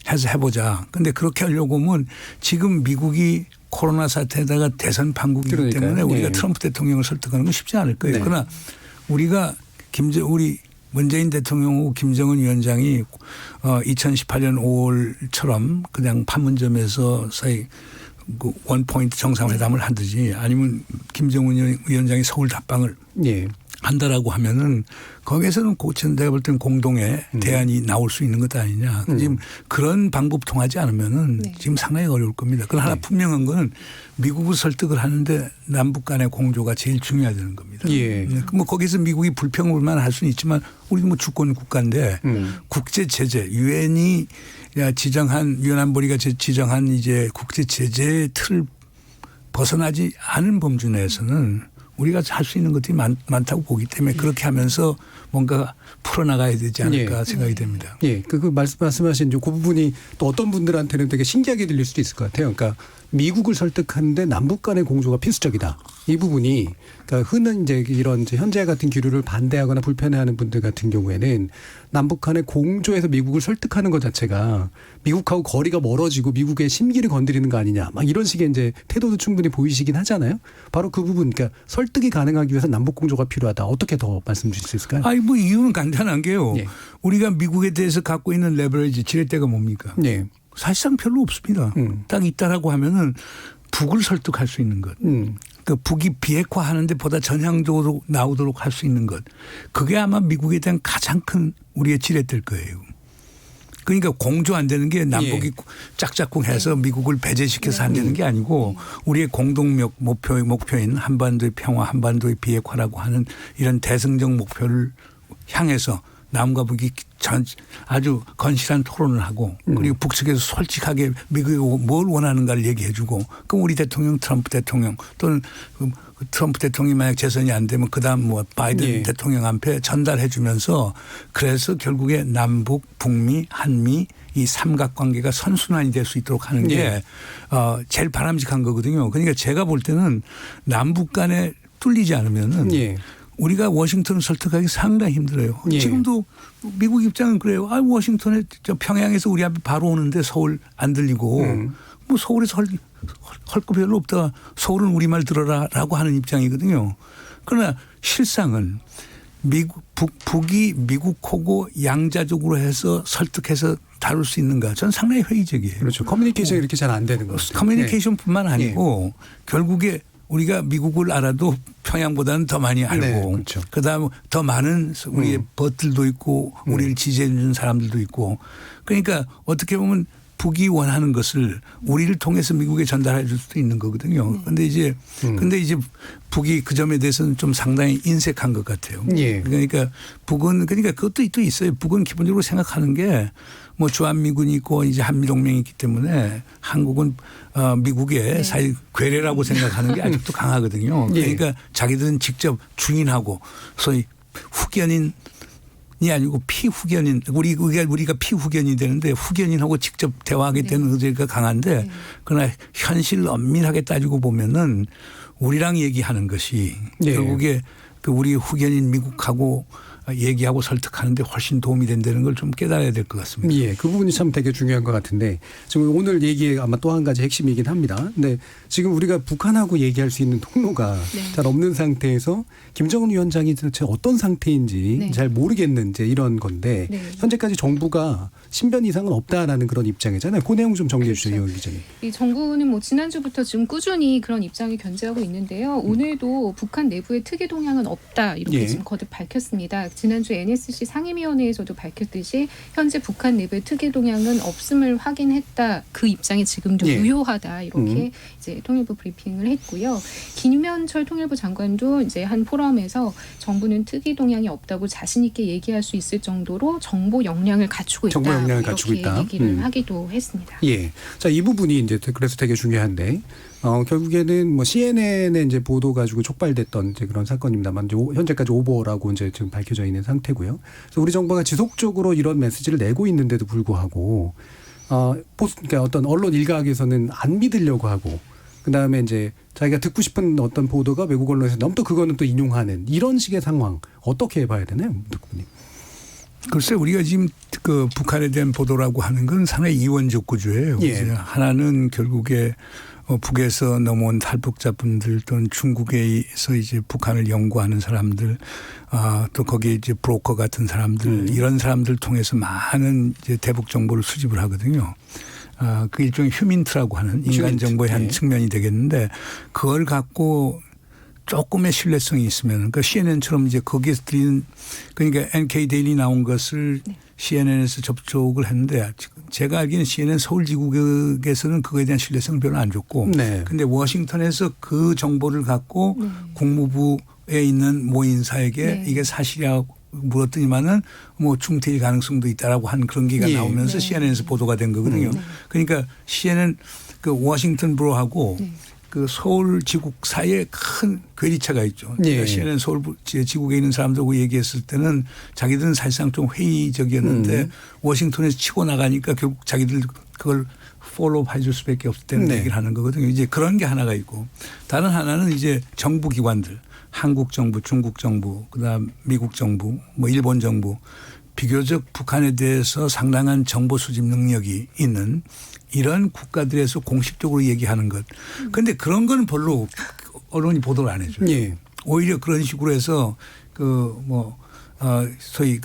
해서 해보자. 그런데 그렇게 하려고 하면 지금 미국이 코로나 사태에다가 대선 판국이기 때문에 우리가 트럼프 대통령을 설득하는 건 쉽지 않을 거예요. 그러나 우리가 우리 문재인 대통령하고 김정은 위원장이 2018년 5월처럼 그냥 판문점에서 사이 그 원포인트 정상회담을 하듯이, 아니면 김정은 위원장이 서울 답방을 한다라고 하면은 거기에서는 내가 볼 때는 공동의 대안이 나올 수 있는 것 아니냐. 지금 그런 방법 통하지 않으면은 지금 상당히 어려울 겁니다. 그러나 하나 분명한 거는 미국을 설득을 하는데 남북 간의 공조가 제일 중요하다는 겁니다. 뭐 거기서 미국이 불평불만 할 수는 있지만 우리도 뭐 주권 국가인데 국제 제재, 유엔이 지정한, 위안안보리가 지정한 이제 국제 제재의 틀을 벗어나지 않은 범주 내에서는 우리가 할 수 있는 것들이 많다고 보기 때문에 그렇게 하면서 뭔가 풀어나가야 되지 않을까 생각이 됩니다.
그 말씀하신 그 부분이 또 어떤 분들한테는 되게 신기하게 들릴 수도 있을 것 같아요. 그러니까 미국을 설득하는데 남북 간의 공조가 필수적이다. 이 부분이 그러니까 흔한 이제 이런 이제 현재 같은 기류를 반대하거나 불편해하는 분들 같은 경우에는 남북 간의 공조에서 미국을 설득하는 것 자체가 미국하고 거리가 멀어지고 미국의 심기를 건드리는 거 아니냐, 막 이런 식의 이제 태도도 충분히 보이시긴 하잖아요. 바로 그 부분, 그러니까 설득이 가능하기 위해서 남북 공조가 필요하다. 어떻게 더 말씀 주실 수 있을까요?
아니 뭐 이유는 간단한 게요. 우리가 미국에 대해서 갖고 있는 레버리지, 지렛대가 뭡니까? 사실상 별로 없습니다. 딱 있다라고 하면은 북을 설득할 수 있는 것. 그 북이 비핵화하는데 보다 전향적으로 나오도록 할 수 있는 것. 그게 아마 미국에 대한 가장 큰 우리의 지렛대일 거예요. 그러니까 공조 안 되는 게 남북이 짝짝꿍해서 미국을 배제시켜서 안 되는 게 아니고 우리의 공동 목표인 한반도의 평화, 한반도의 비핵화라고 하는 이런 대승적 목표를 향해서 남과 북이 아주 건실한 토론을 하고 그리고 북측에서 솔직하게 미국이 뭘 원하는가를 얘기해 주고, 그럼 우리 대통령, 트럼프 대통령 또는 트럼프 대통령이 만약 재선이 안 되면 그다음 뭐 바이든 대통령 앞에 전달해 주면서, 그래서 결국에 남북, 북미, 한미 이 삼각관계가 선순환이 될 수 있도록 하는 게 제일 바람직한 거거든요. 그러니까 제가 볼 때는 남북 간에 뚫리지 않으면은 우리가 워싱턴을 설득하기 상당히 힘들어요. 지금도 미국 입장은 그래요. 워싱턴에 평양에서 우리 앞에 바로 오는데 서울 안 들리고 뭐 서울에서 할 거 별로 없다. 서울은 우리말 들어라라고 하는 입장이거든요. 그러나 실상은 북이 미국하고 양자적으로 해서 설득해서 다룰 수 있는가? 저는 상당히 회의적이에요.
그렇죠. 커뮤니케이션이 이렇게 잘 안 되는 거죠.
커뮤니케이션뿐만 아니고 결국에 우리가 미국을 알아도 평양보다는 더 많이 알고
네, 그렇죠.
그다음 더 많은 우리의 벗들도 있고 우리를 지지해 주는 사람들도 있고 그러니까 어떻게 보면 북이 원하는 것을 우리를 통해서 미국에 전달해 줄 수도 있는 거거든요. 근데 이제 북이 그 점에 대해서는 좀 상당히 인색한 것 같아요.
예.
그러니까 북은 그러니까 그것도 또 있어요. 북은 기본적으로 생각하는 게 뭐 주한미군이 있고 이제 한미동맹이 있기 때문에 한국은 미국의 사실 괴뢰라고 생각하는 게 아직도 강하거든요.
예.
그러니까 자기들은 직접 주인하고 소위 후견인 이 아니고 피후견인 우리가 피후견이 되는데 후견인하고 직접 대화하게 되는 의지가 강한데 그러나 현실 엄밀하게 따지고 보면은 우리랑 얘기하는 것이 결국에 그 우리 후견인 미국하고 얘기하고 설득하는데 훨씬 도움이 된다는 걸 좀 깨달아야 될 것 같습니다.
예, 그 부분이 참 되게 중요한 것 같은데 지금 오늘 얘기의 아마 또 한 가지 핵심이긴 합니다. 근데 지금 우리가 북한하고 얘기할 수 있는 통로가 잘 없는 상태에서 김정은 위원장이 도대체 어떤 상태인지 잘 모르겠는 이제 이런 건데 현재까지 정부가 신변 이상은 없다라는 그런 입장이잖아요. 그 내용 좀 정리해 주시죠, 이원 기자님.
이 정부는 뭐 지난주부터 지금 꾸준히 그런 입장을 견지하고 있는데요. 오늘도 북한 내부의 특이 동향은 없다 이렇게 지금 거듭 밝혔습니다. 지난주 NSC 상임위원회에서도 밝혔듯이 현재 북한 내부의 특이 동향은 없음을 확인했다. 그 입장이 지금도 유효하다 이렇게 이제 통일부 브리핑을 했고요. 김현철 통일부 장관도 이제 한 포럼에서 정부는 특이 동향이 없다고 자신 있게 얘기할 수 있을 정도로 정보 역량을 갖추고 있다.
정보 역량을
이렇게
갖추고 있다.
얘기를 하기도 했습니다.
예. 자, 이 부분이 이제 그래서 되게 중요한데 결국에는 뭐 CNN의 이제 보도 가지고 촉발됐던 이제 그런 사건입니다만 이제 현재까지 오버라고 이제 지금 밝혀져 있는 상태고요. 그래서 우리 정부가 지속적으로 이런 메시지를 내고 있는데도 불구하고 그러니까 어떤 언론 일각에서는 안 믿으려고 하고 그다음에 이제 자기가 듣고 싶은 어떤 보도가 외국 언론에서 너무 또 그거는 또 인용하는 이런 식의 상황 어떻게 봐야 되나요, 덕분님?
글쎄 우리가 지금 그 북한에 대한 보도라고 하는 건 상당히 이원적 구조예요. 하나는 결국에 북에서 넘어온 탈북자분들 또는 중국에서 이제 북한을 연구하는 사람들 또 거기에 이제 브로커 같은 사람들 이런 사람들 통해서 많은 이제 대북 정보를 수집을 하거든요. 그 일종의 휴민트라고 하는 인간 정보의 한 측면이 되겠는데 그걸 갖고 조금의 신뢰성이 있으면 그러니까 CNN처럼 이제 거기에서 드리는 그러니까 NK 데일리 나온 것을 CNN에서 접촉을 했는데 제가 알기는 CNN 서울지국에서는 그거에 대한 신뢰성을 별로 안 줬고 근데 워싱턴에서 그 정보를 갖고 국무부에 있는 모 인사에게 이게 사실이라고 물었더니만은 뭐 중퇴일 가능성도 있다라고 한 그런 게가 나오면서 CNN에서 보도가 된 거거든요. 그러니까 CNN 그 워싱턴 부로하고 그 서울 지국 사이에 큰 괴리차가 있죠. 그러니까 CNN 서울 지국에 있는 사람들하고 얘기했을 때는 자기들은 사실상 좀 회의적이었는데 워싱턴에서 치고 나가니까 결국 자기들 그걸 폴로우 해줄 수밖에 없다는 얘기를 하는 거거든요. 이제 그런 게 하나가 있고 다른 하나는 이제 정부 기관들 한국 정부, 중국 정부, 그다음 미국 정부, 뭐 일본 정부 비교적 북한에 대해서 상당한 정보 수집 능력이 있는 이런 국가들에서 공식적으로 얘기하는 것. 그런데 그런 건 별로 언론이 보도를 안 해줘요. 오히려 그런 식으로 해서 소위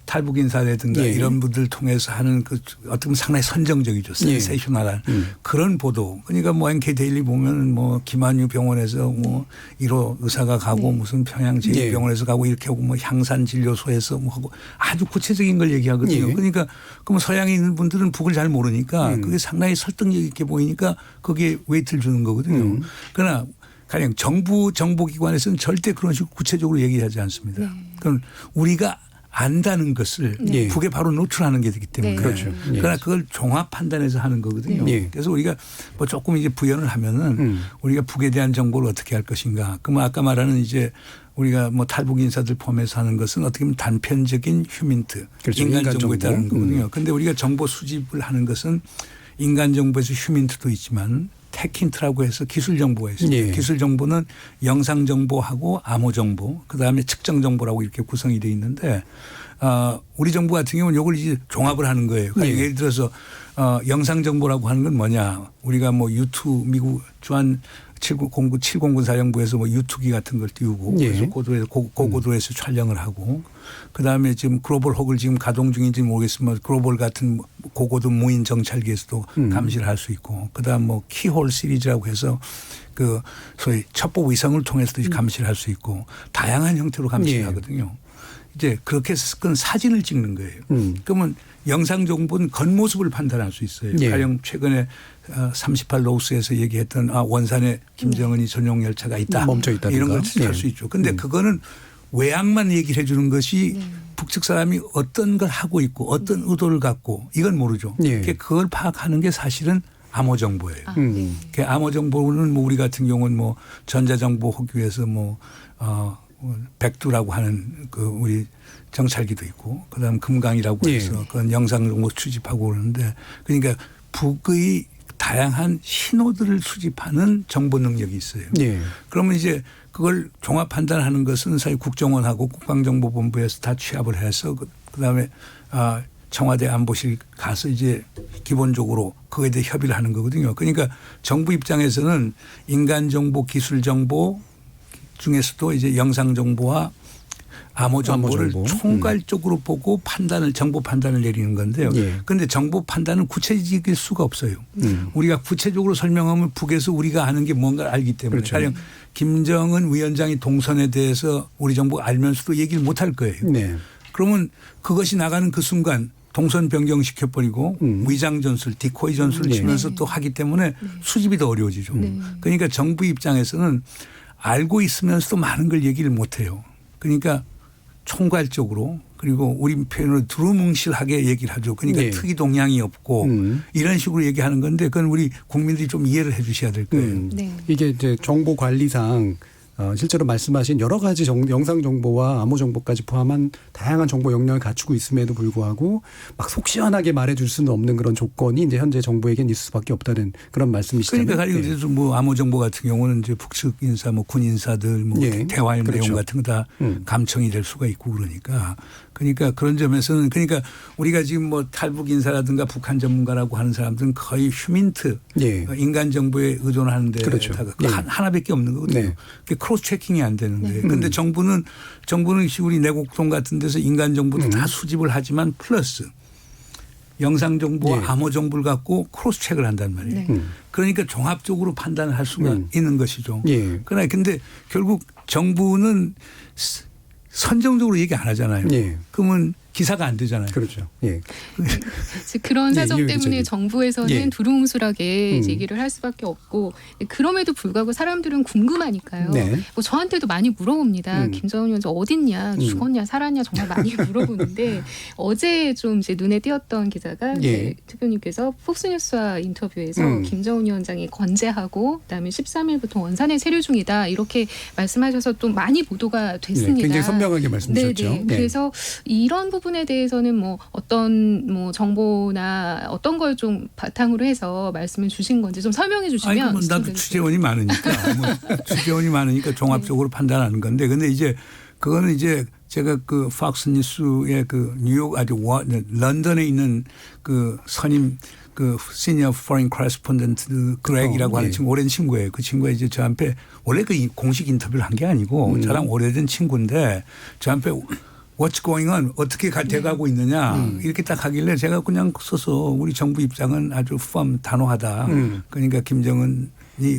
탈북 인사라든가 이런 분들 통해서 하는 그 어떻게 보면 상당히 선정적이죠. 센세이셔널한 그런 보도. 그러니까 뭐 NK 데일리 보면 뭐 김한유 병원에서 뭐 1호 의사가 가고 무슨 평양 제2병원에서 가고 이렇게 하고 뭐 향산 진료소에서 뭐 하고 아주 구체적인 걸 얘기하거든요. 그러니까 그럼 서양에 있는 분들은 북을 잘 모르니까 그게 상당히 설득력 있게 보이니까 거기에 웨이트를 주는 거거든요. 그러나 가령 정부 정보기관에서는 절대 그런 식으로 구체적으로 얘기하지 않습니다. 그럼 우리가 안다는 것을 북에 바로 노출하는 게 되기 때문에 그러나 그걸 종합 판단해서 하는 거거든요. 그래서 우리가 뭐 조금 이제 부연을 하면은 우리가 북에 대한 정보를 어떻게 할 것인가. 그러면 아까 말하는 이제 우리가 뭐 탈북 인사들 포함해서 하는 것은 어떻게 보면 단편적인 휴민트 인간 정보에 따르는 거거든요. 그런데 우리가 정보 수집을 하는 것은 인간 정보에서 휴민트도 있지만 테킨트라고 해서 기술 정보가 있습니다. 기술 정보는 영상 정보하고 암호 정보, 그다음에 측정 정보라고 이렇게 구성이 되어 있는데 우리 정부 같은 경우는 이걸 이제 종합을 하는 거예요. 그러니까 예를 들어서 영상 정보라고 하는 건 뭐냐? 우리가 뭐 U2 미국 주한 709 사령부에서 뭐 U2기 같은 걸 띄우고 그래서 고고도에서 촬영을 하고 그다음에 지금 글로벌 혹을 지금 가동 중인지 모르겠지만 글로벌 같은 고고도 무인 정찰기에서도 감시를 할 수 있고 그다음 뭐 키홀 시리즈라고 해서 그 소위 첩보 위성을 통해서도 감시를 할 수 있고 다양한 형태로 감시를
예.
하거든요. 이제 그렇게 해서 그건 사진을 찍는 거예요. 그러면 영상 정보는 겉모습을 판단할 수 있어요.
예.
가령 최근에 38 로스에서 얘기했던 원산에 김정은이 전용 열차가 있다.
멈춰 있다든가.
이런 걸 할
예.
수 있죠. 그런데 그거는 외양만 얘기를 해 주는 것이 북측 사람이 어떤 걸 하고 있고 어떤 의도를 갖고 이건 모르죠.
예.
그걸 파악하는 게 사실은 암호 정보예요.
네.
그 암호 정보는 뭐 우리 같은 경우는 뭐 전자정보 호기에서 뭐 백두라고 하는 그 우리 정찰기도 있고 그다음 금강이라고
예.
해서 그건 영상 정보 수집하고 그러는데 그러니까 북의 다양한 신호들을 수집하는 정보 능력이 있어요.
예.
그러면 이제 그걸 종합 판단하는 것은 사실 국정원하고 국방정보본부에서 다 취합을 해서 그다음에 청와대 안보실 가서 이제 기본적으로 그거에 대해 협의를 하는 거거든요. 그러니까 정부 입장에서는 인간 정보, 기술 정보 중에서도 이제 영상 정보와 암호 정보를
정보.
총괄적으로 보고 정보 판단을 내리는 건데요. 그런데
예.
정보 판단은 구체적일 수가 없어요. 우리가 구체적으로 설명하면 북에서 우리가 아는 게 뭔가 알기 때문에.
그렇죠.
가령 김정은 위원장이 동선에 대해서 우리 정부가 알면서도 얘기를 못 할 거예요.
네.
그러면 그것이 나가는 그 순간 동선 변경시켜버리고 위장 전술, 디코이 전술을
네.
치면서 또 하기 때문에 수집이 더 어려워지죠.
네.
그러니까 정부 입장에서는 알고 있으면서도 많은 걸 얘기를 못 해요. 그러니까 총괄적으로 그리고 우리 표현으로 두루뭉실하게 얘기를 하죠. 그러니까
네.
특이 동향이 없고 이런 식으로 얘기하는 건데 그건 우리 국민들이 좀 이해를 해 주셔야 될 거예요.
네.
이게 이제 정보 관리상 실제로 말씀하신 여러 가지 영상 정보와 암호 정보까지 포함한 다양한 정보 역량을 갖추고 있음에도 불구하고 막 속 시원하게 말해줄 수는 없는 그런 조건이 이제 현재 정부에겐 있을 수밖에 없다는 그런 말씀이시잖아요.
그러니까 가령 그래서 뭐 암호 정보 같은 경우는 이제 북측 인사, 뭐 군 인사들, 뭐
예.
대화의
그렇죠.
내용 같은 거 다 감청이 될 수가 있고 그러니까 그런 점에서는 그러니까 우리가 지금 뭐 탈북 인사라든가 북한 전문가라고 하는 사람들은 거의 휴민트,
예.
인간 정보에 의존하는데
그렇죠.
그
예.
하나밖에 없는 거거든요.
네.
그게 크로스 체킹이 안 되는 거예요. 그런데 정부는 우리 내곡동 같은 데서 인간 정보도 다 수집을 하지만 플러스 영상 정보와
예.
암호 정보를 갖고 크로스 체크를 한단 말이에요.
네.
그러니까 종합적으로 판단을 할 수가 있는 것이죠.
예.
그러나 근데 결국 정부는 선정적으로 얘기 안 하잖아요.
예.
그러면 기사가 안 되잖아요.
그렇죠. 예.
즉 그런 사정
예,
때문에
기자님.
정부에서는
예.
두루뭉술하게 이제 얘기를 할 수밖에 없고 그럼에도 불구하고 사람들은 궁금하니까요.
네.
뭐 저한테도 많이 물어봅니다. 김정은 위원장 어딨냐, 죽었냐, 살았냐 정말 많이 물어보는데 어제 좀 이제 눈에 띄었던 기자가
예.
이제 특별님께서 폭스뉴스와 인터뷰에서 김정은 위원장이 건재하고 그다음에 13일부터 원산에 체류 중이다 이렇게 말씀하셔서 좀 많이 보도가 됐습니다.
네, 굉장히 선명하게 말씀하셨죠.
네네.
네.
그래서 이런 부분에 대해서는 뭐 어떤 뭐 정보나 어떤 걸 좀 바탕으로 해서 말씀을 주신 건지 좀 설명해 주시면.
아니, 뭐 나도 취재원이 많으니까 취재원이 많으니까 종합적으로 판단하는 건데 근데 이제 그거는 이제 제가 그 팍스 뉴스의 그 뉴욕 런던에 있는 그 선임 그 시니어 포린 코레스폰던트 그렉이라고 하는
예.
친구 오랜 친구예요. 그 친구가 이제 저한테 원래 그 공식 인터뷰를 한 게 아니고 저랑 오래된 친구인데 저한테 What's going on? 어떻게 돼가고 있느냐 이렇게 딱 하길래 제가 그냥 써서 우리 정부 입장은 아주 firm 단호하다. 그러니까 김정은이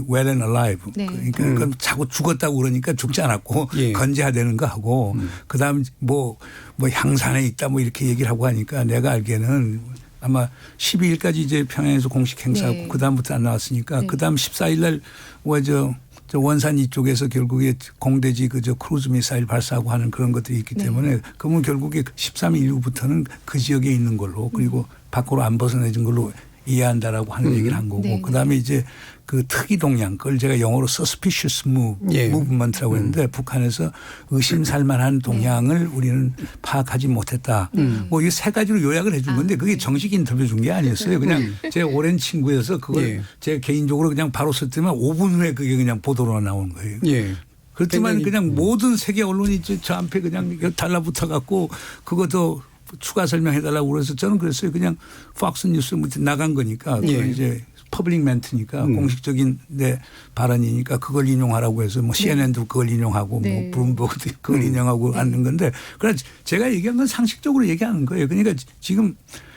well and alive.
네.
그러니까 그럼 자꾸 죽었다고 그러니까 죽지 않았고
예.
건재화되는 거 하고 그다음 뭐 향산에 있다 뭐 이렇게 얘기를 하고 하니까 내가 알기에는 아마 12일까지 이제 평양에서 공식 행사하고
네.
그다음부터 안 나왔으니까
네.
그다음 14일 날 저 원산 이쪽에서 결국에 공대지 그저 크루즈 미사일 발사하고 하는 그런 것들이 있기 때문에 그러면 결국에 13일 이후부터는 그 지역에 있는 걸로 그리고 밖으로 안 벗어내진 걸로 이해한다라고 하는 얘기를 한 거고
네.
그다음에 이제 그 특이 동향 그걸 제가 영어로 suspicious
예.
movement라고 했는데 북한에서 의심살만한 동향을 우리는 파악하지 못했다. 뭐 이 세 가지로 요약을 해 준 건데 그게 정식 인터뷰 준 게 아니었어요. 그냥 제 오랜 친구여서 그걸
예.
제 개인적으로 그냥 바로 썼더니 5분 후에 그게 그냥 보도로 나온 거예요.
예.
그렇지만
굉장히,
그냥 모든 세계 언론이 저한테 그냥 달라붙어 갖고 그것도 추가 설명해달라고 그래서 저는 그랬어요. 그냥 팍스 뉴스 나간 거니까
예.
그건 이제 퍼블릭 멘트니까 공식적인 내 발언이니까 그걸 인용하라고 해서 뭐 CNN도 그걸 인용하고
네.
뭐 블룸버그도 그걸 인용하고 하는 건데 그러나 제가 얘기한 건 상식적으로 얘기하는 거예요. 그러니까 지금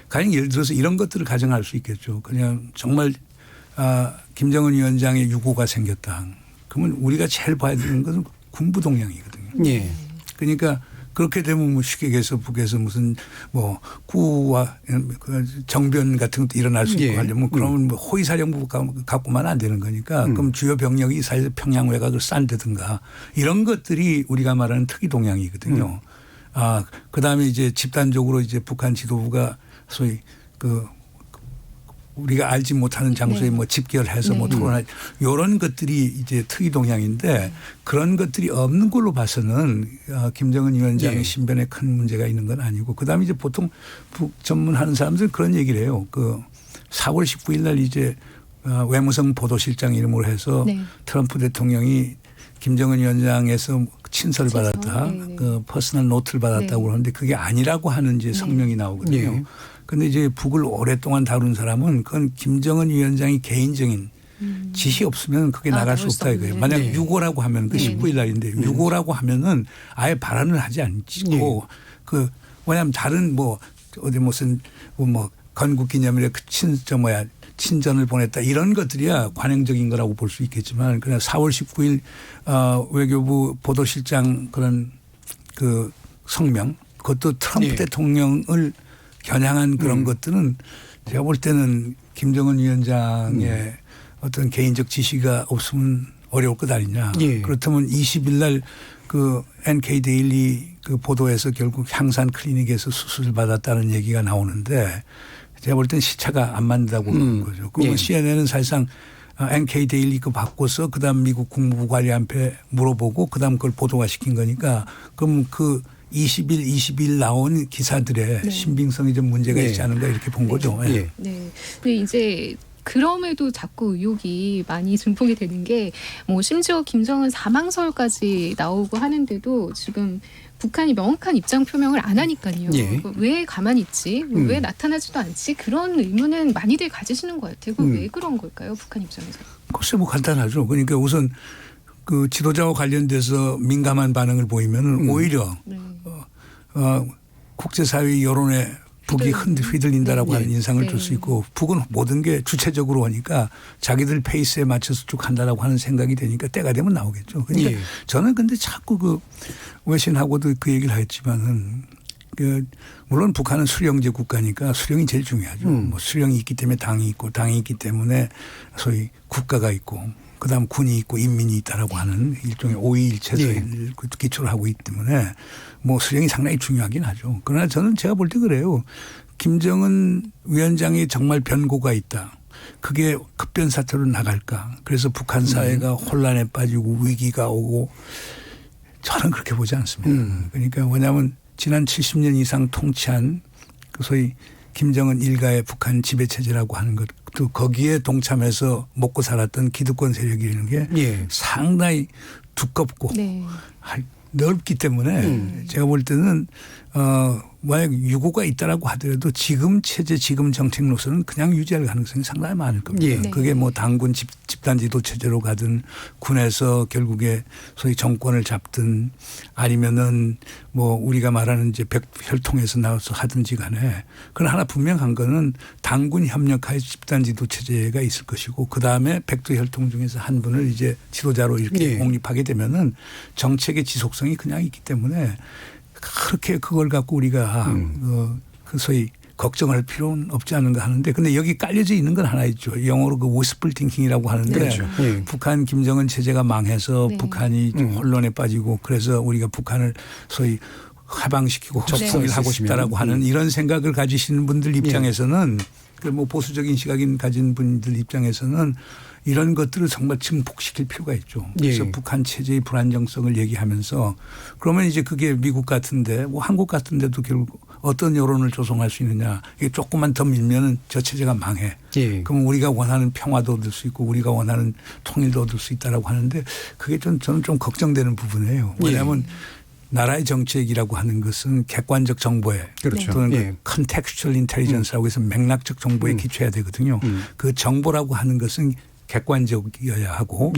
가령 예를 들어서 이런 것들을 가정할 수 있겠죠. 그냥 정말 김정은 위원장의 유고가 생겼다. 그러면 우리가 제일 봐야 되는 것은 군부 동향이거든요.
예.
그러니까 그렇게 되면 뭐 쉽게 얘기해서 북에서 무슨 뭐 구와 정변 같은 것도 일어날 수 있고
예.
하려면 그러면 뭐 호위사령부 갖고만 안 되는 거니까 그럼 주요 병력이 사실 평양 외곽을 싼다든가 이런 것들이 우리가 말하는 특이 동향이거든요. 그다음에 이제 집단적으로 이제 북한 지도부가 소위 우리가 알지 못하는 장소에
네.
뭐 집결해서 뭐
네.
토론할 이런 것들이 이제 특이 동향인데 그런 것들이 없는 걸로 봐서는 김정은 위원장의
네.
신변에 큰 문제가 있는 건 아니고 그다음에 이제 보통 북 전문하는 사람들은 그런 얘기를 해요. 4월 19일 날 이제 외무성 보도실장 이름으로 해서
네.
트럼프 대통령이 김정은 위원장에서 친서를
친서?
받았다.
네.
퍼스널 노트를 받았다고
네.
그러는데 그게 아니라고 하는 이제 성명이 나오거든요.
예.
그런데 이제 북을 오랫동안 다룬 사람은 그건 김정은 위원장이 개인적인 지시 없으면 그게 나갈 수
나올 수
없다 이거예요.
없는.
만약
네.
6호라고 하면 그
네.
19일 날인데 6호라고 하면은 아예 발언을 하지 않고 왜냐하면 다른 어디 무슨 건국기념일에 친전을 보냈다 이런 것들이야 관행적인 거라고 볼 수 있겠지만 그냥 4월 19일 외교부 보도실장 그런 성명 그것도 트럼프
예.
대통령을 겨냥한 그런 것들은 제가 볼 때는 김정은 위원장의 어떤 개인적 지시가 없으면 어려울 것 아니냐.
예.
그렇다면 20일 날 NK 데일리 보도에서 결국 향산 클리닉에서 수술을 받았다는 얘기가 나오는데 제가 볼 땐 시차가 안 맞는다고 그러는 거죠. 그러면
예.
CNN은 사실상 NK 데일리 바꿔서 그다음 미국 국무부 관리한테 물어보고 그다음 그걸 보도화 시킨 거니까 그럼 20일, 22일 나온 기사들의
네.
신빙성이 좀 문제가 있지 않은가 이렇게 본 거죠. 예.
예.
네. 근데 이제 그럼에도 자꾸 의혹이 많이 증폭이 되는 게 심지어 김정은 사망설까지 나오고 하는데도 지금 북한이 명확한 입장 표명을 안 하니까요.
예.
왜 가만히 있지? 왜 나타나지도 않지? 그런 의문은 많이들 가지시는 것 같아요. 왜 그런 걸까요? 북한 입장에서.
글쎄 간단하죠. 그러니까 우선 지도자와 관련돼서 민감한 반응을 보이면 오히려
네.
국제사회 여론에 북이 휘둘린다라고
네.
하는 인상을 줄
네.
수 있고 북은 모든 게 주체적으로 하니까 자기들 페이스에 맞춰서 쭉 한다라고 하는 생각이 되니까 때가 되면 나오겠죠. 그러니까
예.
저는 근데 자꾸 외신하고도 그 얘기를 했지만은 물론 북한은 수령제 국가니까 수령이 제일 중요하죠. 수령이 있기 때문에 당이 있고 당이 있기 때문에 소위 국가가 있고 그다음 군이 있고 인민이 있다라고 하는 일종의 오이일체를 기초로 하고 있기 때문에 수령이 상당히 중요하긴 하죠. 그러나 저는 제가 볼 때 그래요. 김정은 위원장이 정말 변고가 있다. 그게 급변 사태로 나갈까. 그래서 북한 사회가 혼란에 빠지고 위기가 오고 저는 그렇게 보지 않습니다. 그러니까 왜냐하면 지난 70년 이상 통치한 소위 김정은 일가의 북한 지배체제라고 하는 것 또 거기에 동참해서 먹고 살았던 기득권 세력이라는 게 상당히 두껍고
네.
넓기 때문에 제가 볼 때는 만약 유고가 있다라고 하더라도 지금 체제 지금 정책 노선은 그냥 유지할 가능성이 상당히 많을 겁니다.
예.
네.
그게 당군 집단지도 체제로 가든 군에서 결국에 소위 정권을 잡든 아니면은 우리가 말하는 이제 백혈통에서 나와서 하든지 간에 그러나 하나 분명한 거는 당군 협력하에 집단지도 체제가 있을 것이고 그다음에 백두혈통 중에서 한 분을 이제 지도자로 이렇게 공립하게 되면은 정책의 지속성이 그냥 있기 때문에 그렇게 그걸 갖고 우리가 소위 걱정할 필요는 없지 않은가 하는데 근데 여기 깔려져 있는 건 하나 있죠. 영어로 wishful thinking이라고 하는데
그렇죠. 예.
북한 김정은 체제가 망해서
네.
북한이 좀 혼란에 빠지고 그래서 우리가 북한을 소위 해방시키고 흡수를 하고 싶다라고 하는 이런 생각을 가지시는 분들 입장에서는 보수적인 시각인 가진 분들 입장에서는 이런 것들을 정말 증폭시킬 필요가 있죠. 그래서 북한 체제의 불안정성을 얘기하면서 그러면 이제 그게 미국 같은데 한국 같은데도 결국 어떤 여론을 조성할 수 있느냐. 이게 조금만 더 밀면은 저 체제가 망해. 그럼 우리가 원하는 평화도 얻을 수 있고 우리가 원하는 통일도 얻을 수 있다라고 하는데 그게 저는 좀 걱정되는 부분이에요. 왜냐하면 나라의 정책이라고 하는 것은 객관적 정보에
그렇죠.
또는 contextual intelligence라고 해서 맥락적 정보에 기초해야 되거든요. 그 정보라고 하는 것은 객관적이어야 하고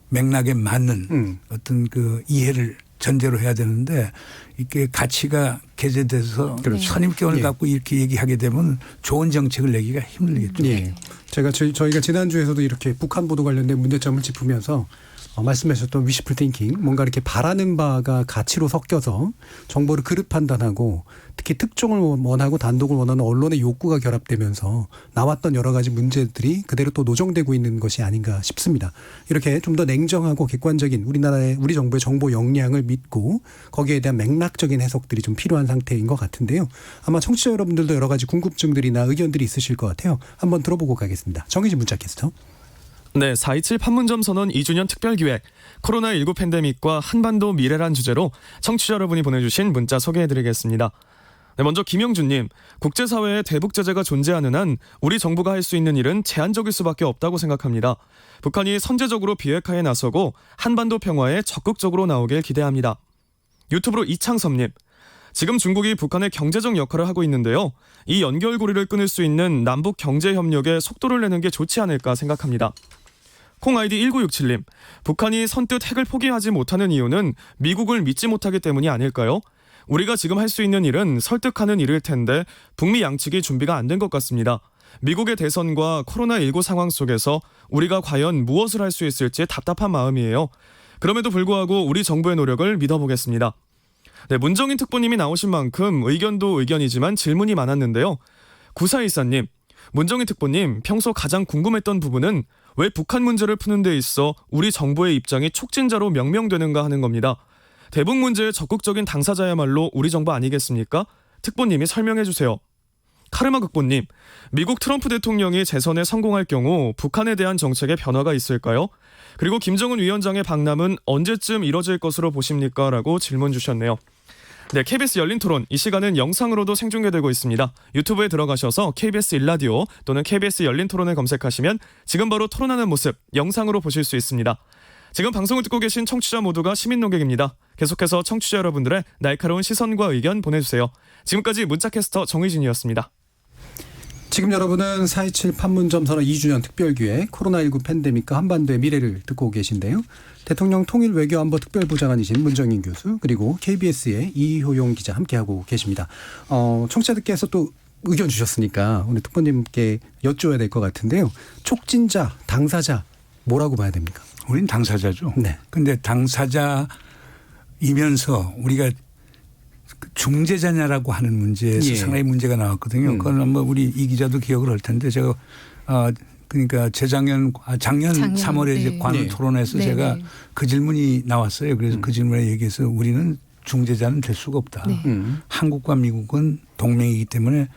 맥락에 맞는 어떤 이해를 전제로 해야 되는데 이게 가치가 게재돼서
그렇죠.
선입견을
예.
갖고 이렇게 얘기하게 되면 좋은 정책을 내기가 힘들겠죠.
예. 제가 저희가 지난주에서도 이렇게 북한 보도 관련된 문제점을 짚으면서 말씀하셨던 위시풀 띵킹, 뭔가 이렇게 바라는 바가 가치로 섞여서 정보를 그릇 판단하고 특히 특종을 원하고 단독을 원하는 언론의 욕구가 결합되면서 나왔던 여러 가지 문제들이 그대로 또 노정되고 있는 것이 아닌가 싶습니다. 이렇게 좀 더 냉정하고 객관적인 우리 정부의 정보 역량을 믿고 거기에 대한 맥락적인 해석들이 좀 필요한 상태인 것 같은데요. 아마 청취자 여러분들도 여러 가지 궁금증들이나 의견들이 있으실 것 같아요. 한번 들어보고 가겠습니다. 정의진 문자캐스터.
네, 4.27 판문점 선언 2주년 특별기획 코로나19 팬데믹과 한반도 미래란 주제로 청취자 여러분이 보내주신 문자 소개해드리겠습니다. 네, 먼저 김영준님, 국제사회에 대북 제재가 존재하는 한 우리 정부가 할 수 있는 일은 제한적일 수밖에 없다고 생각합니다. 북한이 선제적으로 비핵화에 나서고 한반도 평화에 적극적으로 나오길 기대합니다. 유튜브로 이창섭님, 지금 중국이 북한의 경제적 역할을 하고 있는데요. 이 연결고리를 끊을 수 있는 남북 경제협력에 속도를 내는 게 좋지 않을까 생각합니다. 콩 아이디 1967님, 북한이 선뜻 핵을 포기하지 못하는 이유는 미국을 믿지 못하기 때문이 아닐까요? 우리가 지금 할 수 있는 일은 설득하는 일일 텐데 북미 양측이 준비가 안 된 것 같습니다. 미국의 대선과 코로나19 상황 속에서 우리가 과연 무엇을 할 수 있을지 답답한 마음이에요. 그럼에도 불구하고 우리 정부의 노력을 믿어보겠습니다. 네, 문정인 특보님이 나오신 만큼 의견도 의견이지만 질문이 많았는데요. 9414님, 문정인 특보님, 평소 가장 궁금했던 부분은 왜 북한 문제를 푸는 데 있어 우리 정부의 입장이 촉진자로 명명되는가 하는 겁니다. 대북 문제의 적극적인 당사자야말로 우리 정부 아니겠습니까? 특보님이 설명해 주세요. 카르마 극보님, 미국 트럼프 대통령이 재선에 성공할 경우 북한에 대한 정책에 변화가 있을까요? 그리고 김정은 위원장의 방남은 언제쯤 이뤄질 것으로 보십니까? 라고 질문 주셨네요. 네, KBS 열린 토론, 이 시간은 영상으로도 생중계되고 있습니다. 유튜브에 들어가셔서 KBS 일라디오 또는 KBS 열린 토론을 검색하시면 지금 바로 토론하는 모습 영상으로 보실 수 있습니다. 지금 방송을 듣고 계신 청취자 모두가 시민 농객입니다. 계속해서 청취자 여러분들의 날카로운 시선과 의견 보내주세요. 지금까지 문자캐스터 정의진이었습니다.
지금 여러분은 4.27 판문점 선언 2주년 특별기획 코로나19 팬데믹과 한반도의 미래를 듣고 계신데요. 대통령 통일 외교안보 특별보좌관이신 문정인 교수, 그리고 KBS의 이효용 기자 함께하고 계십니다. 청취자들께서 또 의견 주셨으니까 오늘 특보님께 여쭤야 될 것 같은데요. 촉진자, 당사자 뭐라고 봐야 됩니까?
우린 당사자죠.
네.
근데 당사자이면서 우리가 중재자냐라고 하는 문제에서
예.
상당히 문제가 나왔거든요. 그건 아마 우리 이 기자도 기억을 할 텐데 제가 그러니까 작년 3월에
네.
이제 관훈
네.
토론에서
네.
제가 그 질문이 나왔어요. 그래서 그 질문에 얘기해서 우리는 중재자는 될 수가 없다.
네.
한국과 미국은 동맹이기 때문에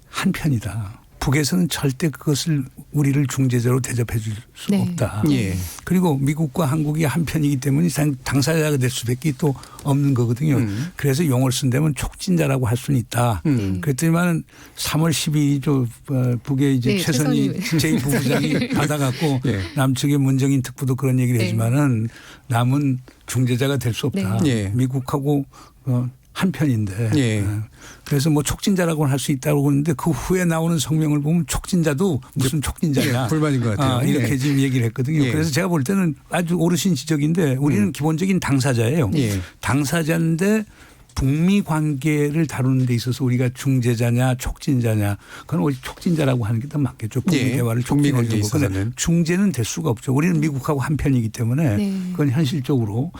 한 편이다. 북에서는 절대 그것을 우리를 중재자로 대접해 줄 수가
네.
없다.
예.
그리고 미국과 한국이 한 편이기 때문에 당사자가 될 수밖에 또 없는 거거든요. 그래서 용어를 쓴다면 촉진자라고 할 수는 있다. 그랬더니만 3월 12일이죠. 북에 이제
네,
최선희 제2부부장이 받아갖고
예.
남측의 문정인 특보도 그런 얘기를
네.
했지만은 남은 중재자가 될 수 없다.
네. 예.
미국하고 한 편인데.
예.
그래서 뭐 촉진자라고는 할 수 있다고 하는데 그 후에 나오는 성명을 보면 촉진자도 무슨 촉진자냐.
예, 불만인 것 같아요.
이렇게
예.
지금 얘기를 했거든요.
예.
그래서 제가 볼 때는 아주 오르신 지적인데 우리는 기본적인 당사자예요.
예.
당사자인데 북미 관계를 다루는 데 있어서 우리가 중재자냐 촉진자냐 그건 오직 촉진자라고 하는 게 더 맞겠죠. 북미
예.
대화를
북미 관계에
촉진하려고.
있어서는.
근데 중재는 될 수가 없죠. 우리는 미국하고 한 편이기 때문에
네.
그건 현실적으로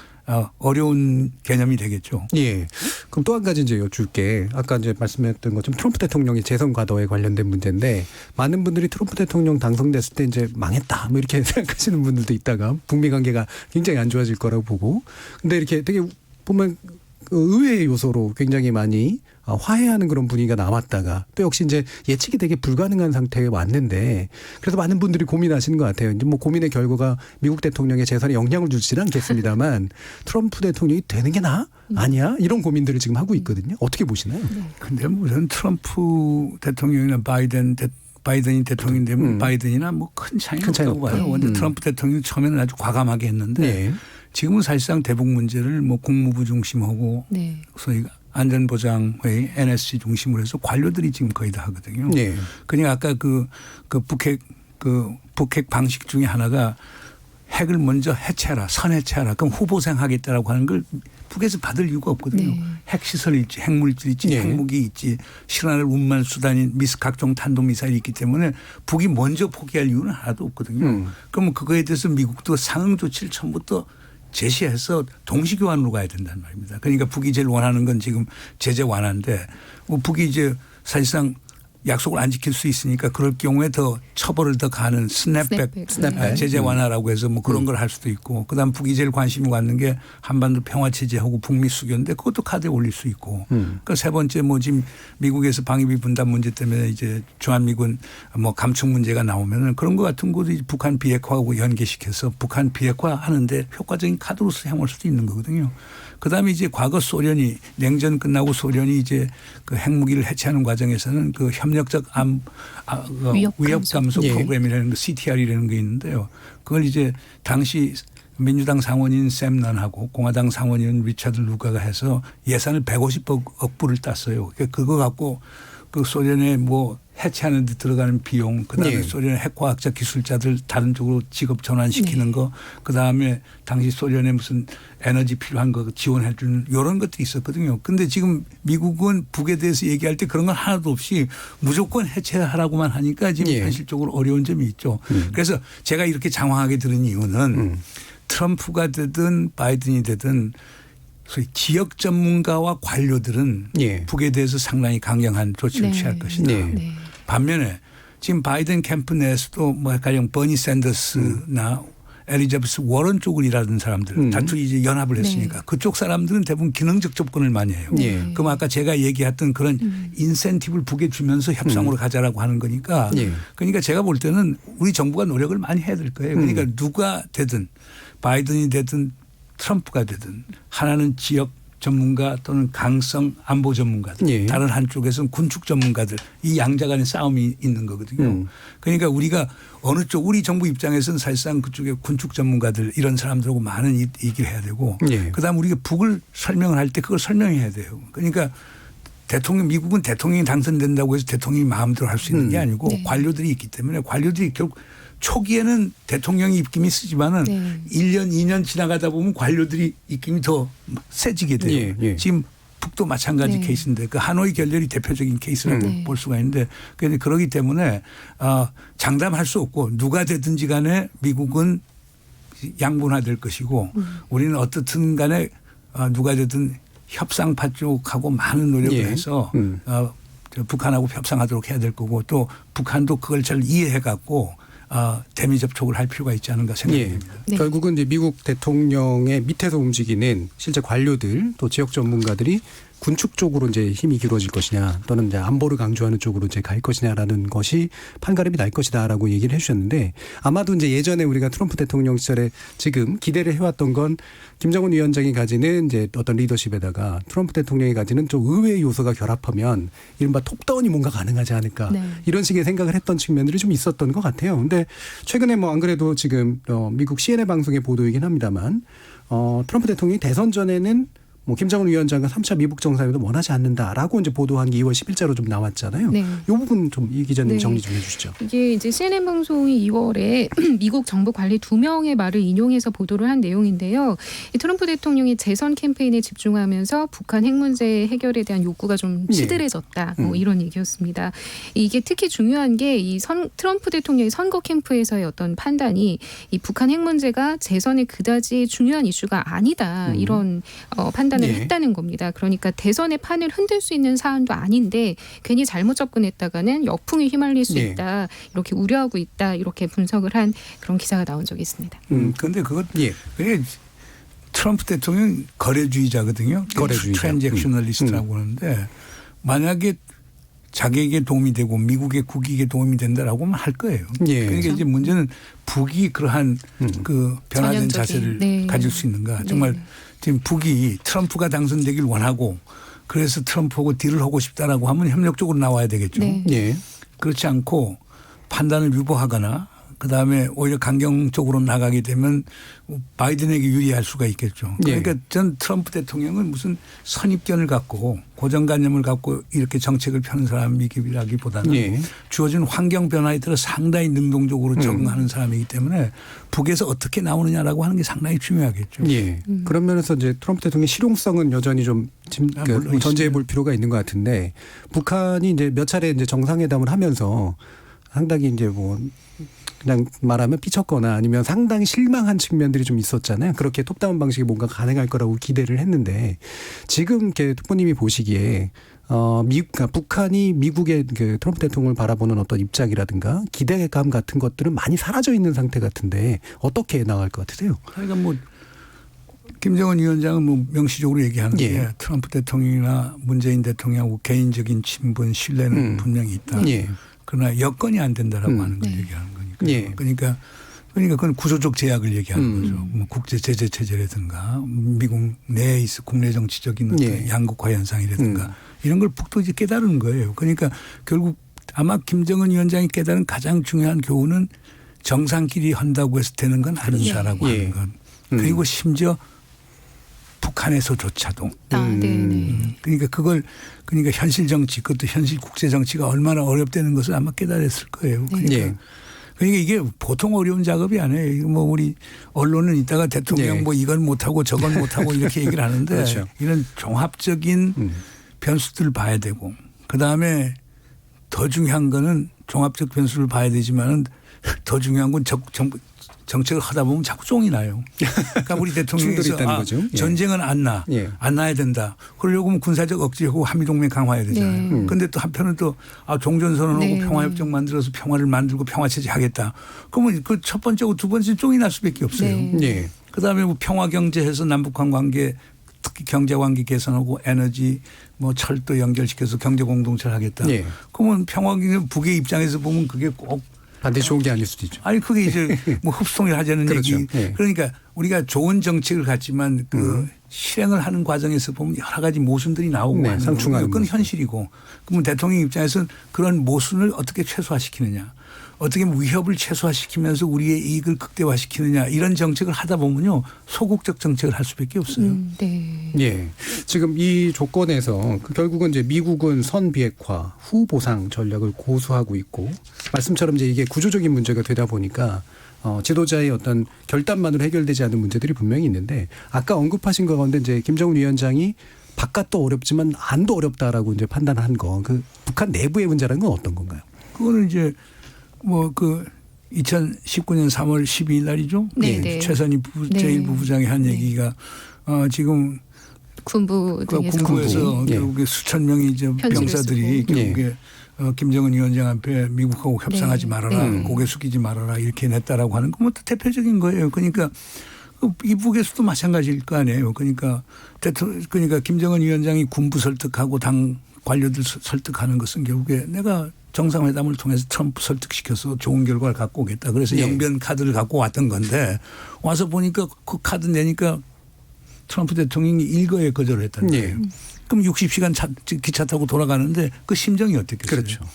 어려운 개념이 되겠죠.
예. 그럼 또 한 가지 이제 여쭐게. 아까 이제 말씀했던 것처럼 트럼프 대통령의 재선 과도에 관련된 문제인데 많은 분들이 트럼프 대통령 당선됐을 때 이제 망했다 뭐 이렇게 생각하시는 분들도 있다가 북미 관계가 굉장히 안 좋아질 거라고 보고. 근데 이렇게 되게 보면 의외의 요소로 굉장히 많이 화해하는 그런 분위기가 남았다가 또 역시 이제 예측이 되게 불가능한 상태에 왔는데 그래서 많은 분들이 고민하시는 것 같아요. 이제 뭐 고민의 결과가 미국 대통령의 재선에 영향을 주지는 않겠습니다만 트럼프 대통령이 되는 게 나아? 아니야? 이런 고민들을 지금 하고 있거든요. 어떻게 보시나요?
근데 무슨 트럼프 대통령이나 바이든이 대통령이 되면 바이든이나 뭐 큰 차이는 없다고 봐요. 근데 트럼프 대통령이 처음에는 아주 과감하게 했는데
네.
지금은 사실상 대북 문제를 뭐 국무부 중심하고
네.
소위 안전보장회의 NSC 중심으로 해서 관료들이 지금 거의 다 하거든요.
네.
그러니까 아까 그 북핵 방식 중에 하나가 핵을 먼저 해체하라, 선해체하라. 그럼 후보생 하겠다라고 하는 걸 북에서 받을 이유가 없거든요.
네.
핵시설이 있지, 핵물질이 있지,
네.
핵무기 있지, 실현할 운만 수단인 각종 탄도미사일이 있기 때문에 북이 먼저 포기할 이유는 하나도 없거든요. 그러면 그거에 대해서 미국도 상응 조치를 처음부터 제시해서 동시교환으로 가야 된다는 말입니다. 그러니까 북이 제일 원하는 건 지금 제재 완화인데 뭐 북이 이제 사실상 약속을 안 지킬 수 있으니까 그럴 경우에 더 처벌을 더 가는 스냅백
스냅백.
제재 완화라고 해서 뭐 그런 걸 할 수도 있고 그다음 북이 제일 관심이 갖는 게 한반도 평화 체제하고 북미 수교인데 그것도 카드에 올릴 수 있고 그러니까 세 번째 뭐 지금 미국에서 방위비 분담 문제 때문에 이제 주한미군 뭐 감축 문제가 나오면은 그런 것 같은 것도 이제 북한 비핵화하고 연계시켜서 북한 비핵화 하는데 효과적인 카드로서 사용할 수도 있는 거거든요. 그다음에 이제 과거 소련이 냉전 끝나고 소련이 이제 그 핵무기를 해체하는 과정에서는 그 협력적 위협 감소
예.
프로그램이라는 거 CTR이라는 게 있는데요. 그걸 이제 당시 민주당 상원인 샘 넌하고 공화당 상원인 리차드 루가가 해서 예산을 150억 불을 땄어요. 그거 갖고 그 소련의 뭐 해체하는 데 들어가는 비용, 그다음에
예.
소련의 핵과학자 기술자들 다른 쪽으로 직업 전환시키는 거, 그다음에 당시 소련의 무슨 에너지 필요한 거 지원해 주는 이런 것들이 있었거든요. 근데 지금 미국은 북에 대해서 얘기할 때 그런 건 하나도 없이 무조건 해체하라고만 하니까 지금
예.
현실적으로 어려운 점이 있죠. 그래서 제가 이렇게 장황하게 들은 이유는 트럼프가 되든 바이든이 되든 소위 지역 전문가와 관료들은
예.
북에 대해서 상당히 강경한 조치를
네.
취할 것이다.
네.
네.
반면에 지금 바이든 캠프 내에서도 뭐 가령 버니 샌더스나 엘리자베스 워런 쪽을 일하던 사람들 다투 이제 연합을 했으니까
네.
그쪽 사람들은 대부분 기능적 접근을 많이 해요.
예.
그럼 아까 제가 얘기했던 그런 인센티브를 북에 주면서 협상으로 가자라고 하는 거니까
예.
그러니까 제가 볼 때는 우리 정부가 노력을 많이 해야 될 거예요. 그러니까 누가 되든 바이든이 되든 트럼프가 되든 하나는 지역 전문가 또는 강성 안보 전문가들
예.
다른 한쪽에서는 군축 전문가들 이 양자 간의 싸움이 있는 거거든요. 그러니까 우리가 어느 쪽 우리 정부 입장에서는 사실상 그쪽에 군축 전문가들 이런 사람들하고 많은 얘기를 해야 되고
예.
그다음 우리가 북을 설명을 할 때 그걸 설명해야 돼요. 그러니까 미국은 대통령이 당선된다고 해서 대통령이 마음대로 할 수 있는 게 아니고
네.
관료들이 있기 때문에 관료들이 결국 초기에는 대통령이 입김이 쓰지만은
네.
1년, 2년 지나가다 보면 관료들이 입김이 더 세지게 돼요.
예, 예.
지금 북도 마찬가지
네.
케이스인데 그 하노이 결렬이 대표적인 케이스라고
네.
볼 수가 있는데 그러기 때문에 장담할 수 없고 누가 되든지 간에 미국은 양분화될 것이고 우리는 어떻든 간에 누가 되든 협상파 쪽하고 많은 노력을
예.
해서 북한하고 협상하도록 해야 될 거고 또 북한도 그걸 잘 이해해 갖고 대미 접촉을 할 필요가 있지 않은가 생각됩니다.
네.
결국은 이제 미국 대통령의 밑에서 움직이는 실제 관료들 또 지역 전문가들이 군축 쪽으로 이제 힘이 기울어질 것이냐 또는 이제 안보를 강조하는 쪽으로 이제 갈 것이냐라는 것이 판가름이 날 것이다라고 얘기를 해주셨는데 아마도 이제 예전에 우리가 트럼프 대통령 시절에 지금 기대를 해왔던 건 김정은 위원장이 가지는 이제 어떤 리더십에다가 트럼프 대통령이 가지는 좀 의외의 요소가 결합하면 이른바 톱다운이 뭔가 가능하지 않을까
네.
이런 식의 생각을 했던 측면들이 좀 있었던 것 같아요. 근데 최근에 뭐 안 그래도 지금 미국 CNN 방송의 보도이긴 합니다만 트럼프 대통령이 대선 전에는 뭐 김정은 위원장과 3차 미국 정상회담도 원하지 않는다라고 이제 보도한 게 2월 10일자로 좀 나왔잖아요.
네.
이 부분 좀 이 기자님
네.
정리 좀 해주시죠.
이게 이제 CNN 방송이 2월에 미국 정부 관리 2명의 말을 인용해서 보도를 한 내용인데요. 이 트럼프 대통령이 재선 캠페인에 집중하면서 북한 핵 문제 해결에 대한 욕구가 좀
예.
시들해졌다. 뭐 이런 얘기였습니다. 이게 특히 중요한 게 이 트럼프 대통령의 선거 캠프에서의 어떤 판단이 이 북한 핵 문제가 재선에 그다지 중요한 이슈가 아니다. 이런 판단을
예.
했다는 겁니다. 그러니까 대선의 판을 흔들 수 있는 사안도 아닌데 괜히 잘못 접근했다가는 역풍에 휘말릴 수
예.
있다. 이렇게 우려하고 있다. 이렇게 분석을 한 그런 기사가 나온 적이 있습니다.
그런데 그것
예.
그게 트럼프 대통령 거래주의자거든요.
거래주의자.
트랜잭셔널리스트라고 하는데 만약에 자기에게 도움이 되고 미국의 국익에 도움이 된다라고 하면 할 거예요.
예.
그러니까 이제 문제는 북이 그러한 그 변화된
전형적인,
자세를
네.
가질 수 있는가. 정말
네.
지금 북이 트럼프가 당선되길 원하고 그래서 트럼프하고 딜을 하고 싶다라고 하면 협력적으로 나와야 되겠죠.
네.
예.
그렇지 않고 판단을 유보하거나 그다음에 오히려 강경 쪽으로 나가게 되면 바이든에게 유리할 수가 있겠죠. 그러니까 전 트럼프 대통령은 무슨 선입견을 갖고 고정관념을 갖고 이렇게 정책을 펴는 사람이기보다는 주어진 환경 변화에 따라 상당히 능동적으로 적응하는 사람이기 때문에 북에서 어떻게 나오느냐라고 하는 게 상당히 중요하겠죠.
예. 그런 면에서 이제 트럼프 대통령의 실용성은 여전히 좀 전제해 볼 필요가 있는 것 같은데 북한이 이제 몇 차례 이제 정상회담을 하면서 상당히 이제 뭐 그냥 말하면 삐쳤거나 아니면 상당히 실망한 측면들이 좀 있었잖아요. 그렇게 톱다운 방식이 뭔가 가능할 거라고 기대를 했는데 지금 이렇게 특보님이 보시기에 그러니까 북한이 미국의 그 트럼프 대통령을 바라보는 어떤 입장이라든가 기대감 같은 것들은 많이 사라져 있는 상태 같은데 어떻게 나갈 것 같으세요?
그러니까 뭐 김정은 위원장은 뭐 명시적으로 얘기하는 게 트럼프 대통령이나 문재인 대통령하고 개인적인 친분 신뢰는 분명히 있다. 그러나 여건이 안 된다라고 하는 걸 얘기하는 거니까. 그러니까 그건 구조적 제약을 얘기하는 거죠. 뭐 국제 제재 체제라든가 미국 내에 있어 국내 정치적인 어떤 양극화 현상이라든가 이런 걸 북도 이제 깨달은 거예요. 그러니까 결국 아마 김정은 위원장이 깨달은 가장 중요한 교훈은 정상끼리 한다고 해서 되는 건 아니다라고 하는 것. 그리고 심지어 북한에서조차도. 그러니까 그러니까 현실 정치, 그것도 현실 국제 정치가 얼마나 어렵다는 것을 아마 깨달았을 거예요. 그러니까 이게 보통 어려운 작업이 아니에요. 뭐 우리 언론은 이따가 대통령 뭐 이건 못하고 저건 못하고 이렇게 얘기를 하는데 그렇죠. 이런 종합적인 변수들을 봐야 되고 그다음에 더 중요한 거는 종합적 변수를 봐야 되지만은 더 중요한 건 정책을 하다 보면 자꾸 쫑이 나요. 그러니까 우리 대통령께서 전쟁은 안 나야 된다. 그러려고 하면 군사적 억지하고 한미동맹 강화해야 되잖아요. 그런데 또 한편은 또 종전선언하고 평화협정 만들어서 평화를 만들고 평화체제 하겠다. 그러면 그 첫 번째고 두 번째 쫑이 날 수밖에 없어요. 그다음에 뭐 평화경제해서 남북한 관계 특히 경제관계 개선하고 에너지 뭐 철도 연결시켜서 경제공동체를 하겠다. 그러면 평화경제 북의 입장에서 보면 그게 꼭
반드시 좋은 게 아닐 수도 있죠.
아니 그게 이제 뭐 흡수통일 하자는 그렇죠. 얘기. 그러니까 우리가 좋은 정책을 갖지만 그 실행을 하는 과정에서 보면 여러 가지 모순들이 나오고 하는 상충하는 그건 현실이고 그러면 대통령 입장에서는 그런 모순을 어떻게 최소화시키느냐. 어떻게 위협을 최소화시키면서 우리의 이익을 극대화시키느냐 이런 정책을 하다 보면요 소극적 정책을 할 수밖에 없어요.
지금 이 조건에서 결국은 이제 미국은 선비핵화, 후보상 전략을 고수하고 있고 말씀처럼 이제 이게 구조적인 문제가 되다 보니까 지도자의 어떤 결단만으로 해결되지 않는 문제들이 분명히 있는데 아까 언급하신 거 가운데 이제 김정은 위원장이 바깥도 어렵지만 안도 어렵다라고 이제 판단한 거 그 북한 내부의 문제라는 건 어떤 건가요?
그거는 이제 뭐 그 2019년 3월 12일 날이죠. 최선희 제1부부장이 한 얘기가 지금 군부에서 결국에 수천 명의 이제 병사들이 결국에 김정은 위원장 앞에 미국하고 협상하지 말아라, 고개 숙이지 말아라 이렇게 냈다라고 하는 건 뭐 대표적인 거예요. 그러니까 이북에서도 마찬가지일 거 아니에요. 그러니까 김정은 위원장이 군부 설득하고 당 관료들 설득하는 것은 결국에 내가 정상회담을 통해서 트럼프 설득시켜서 좋은 결과를 갖고 오겠다. 그래서 영변 카드를 갖고 왔던 건데 와서 보니까 그 카드 내니까 트럼프 대통령이 일거에 거절했다는 거예요. 그럼 60시간 기차 타고 돌아가는데 그 심정이 어떻겠어요?
그렇죠.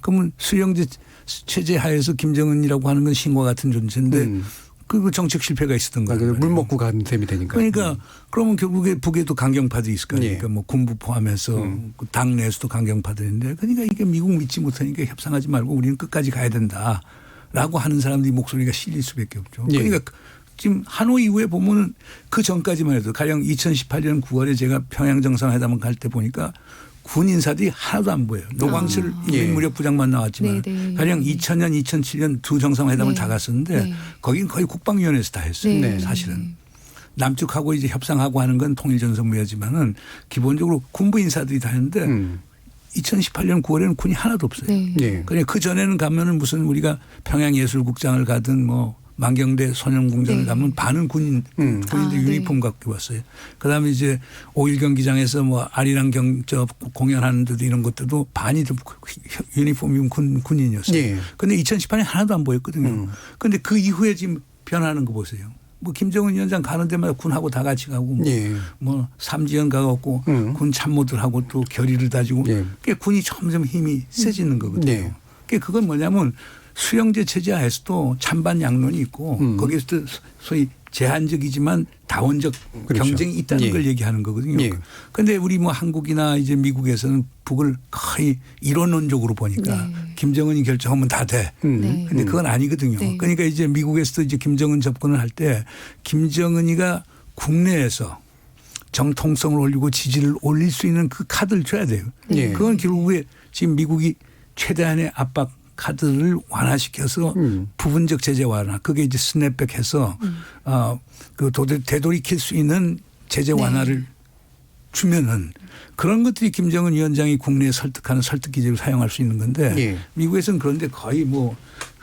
그러면 수령제 체제 하에서 김정은이라고 하는 건 신과 같은 존재인데 그 정책 실패가 있었던 거예요.
물 먹고 가는 셈이 되니까.
그러니까 그러면 결국에 북에도 강경파들이 있을 거 아닙니까? 뭐 군부 포함해서 당 내에서도 강경파들인데 그러니까 이게 미국 믿지 못하니까 협상하지 말고 우리는 끝까지 가야 된다라고 하는 사람들이 목소리가 실릴 수밖에 없죠. 그러니까 지금 하노이 이후에 보면은 그 전까지만 해도 가령 2018년 9월에 제가 평양 정상회담을 갈 때 보니까 군 인사들이 하나도 안 보여요. 노광철 인민무력부장만 나왔지만 가령 2000년, 2007년 두 정상회담을 다 갔었는데 거긴 거의 국방위원회에서 다 했어요. 사실은. 남측하고 이제 협상하고 하는 건 통일전선무회지만은 기본적으로 군부 인사들이 다 했는데 2018년 9월에는 군이 하나도 없어요. 그러니까 그 전에는 가면은 무슨 우리가 평양예술국장을 가든 뭐 만경대 소년궁전을 가면 반은 군인들 유니폼 갖고 왔어요. 그다음에 이제 5.1 경기장에서 뭐 아리랑 공연하는 데도 이런 것들도 반이 유니폼 입은 군인이었어요. 그런데 2018년 하나도 안 보였거든요. 그런데 그 이후에 지금 변하는 거 보세요. 뭐 김정은 위원장 가는 데마다 군하고 다 같이 가고 뭐 삼지연 가갖고 군 참모들하고 또 결의를 다지고 그게 군이 점점 힘이 세지는 거거든요. 그게 그건 뭐냐면 수령제 체제 하에서도 찬반 양론이 있고 거기에서도 소위 제한적이지만 다원적
그렇죠.
경쟁이 있다는
예.
걸 얘기하는 거거든요.
예.
그런데 우리 뭐 한국이나 이제 미국에서는 북을 거의 이론론적으로 보니까
네.
김정은이 결정하면 다 돼.
네.
근데 그건 아니거든요.
네.
그러니까 이제 미국에서도 이제 김정은 접근을 할 때 김정은이가 국내에서 정통성을 올리고 지지를 올릴 수 있는 그 카드를 줘야 돼요.
네.
그건 결국에 지금 미국이 최대한의 압박 카드를 완화시켜서 부분적 제재 완화 그게 이제 스냅백해서 그 되돌이킬 수 있는 제재 완화를 주면은 그런 것들이 김정은 위원장이 국내에 설득하는 설득 기제로 사용할 수 있는 건데
예.
미국에서는 그런데 거의 뭐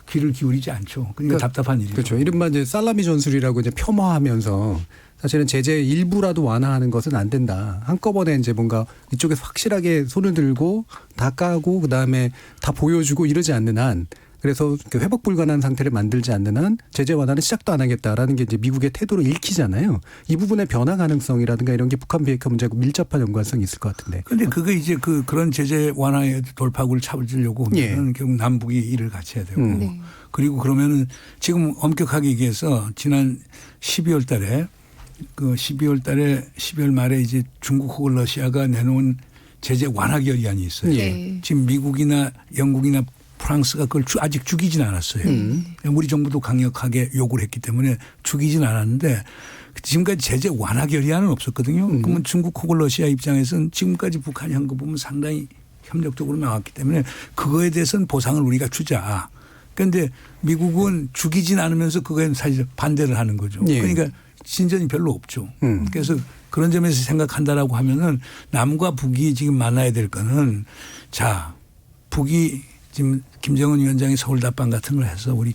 귀를 기울이지 않죠. 그러니까 답답한 일이죠.
그렇죠. 이른바 이제 살라미 전술이라고 이제 폄하하면서 사실은 제재 일부라도 완화하는 것은 안 된다. 한꺼번에 이제 뭔가 이쪽에서 확실하게 손을 들고 다 까고 그다음에 다 보여주고 이러지 않는 한 그래서 회복 불가능한 상태를 만들지 않는 한 제재 완화는 시작도 안 하겠다라는 게 이제 미국의 태도로 읽히잖아요. 이 부분의 변화 가능성이라든가 이런 게 북한 비핵화 문제하고 밀접한 연관성이 있을 것 같은데.
그런데 그게 이제 그런 제재 완화의 돌파구를 찾으려고
예.
하면 결국 남북이 일을 같이 해야 되고
네.
그리고 그러면은 지금 엄격하게 얘기해서 지난 12월 달에 그 12월 말에 이제 중국하고 러시아가 내놓은 제재 완화 결의안이 있어요.
네.
지금 미국이나 영국이나 프랑스가 그걸 아직 죽이진 않았어요. 우리 정부도 강력하게 요구를 했기 때문에 죽이진 않았는데 지금까지 제재 완화 결의안은 없었거든요. 그러면 중국하고 러시아 입장에서는 지금까지 북한이 한 거 보면 상당히 협력적으로 나왔기 때문에 그거에 대해서는 보상을 우리가 주자. 그런데 미국은 죽이진 않으면서 그거에 사실 반대를 하는 거죠.
예.
그러니까 진전이 별로 없죠. 그래서 그런 점에서 생각한다라고 하면은 남과 북이 지금 만나야 될 거는 자 북이 지금 김정은 위원장이 서울 답방 같은 걸 해서 우리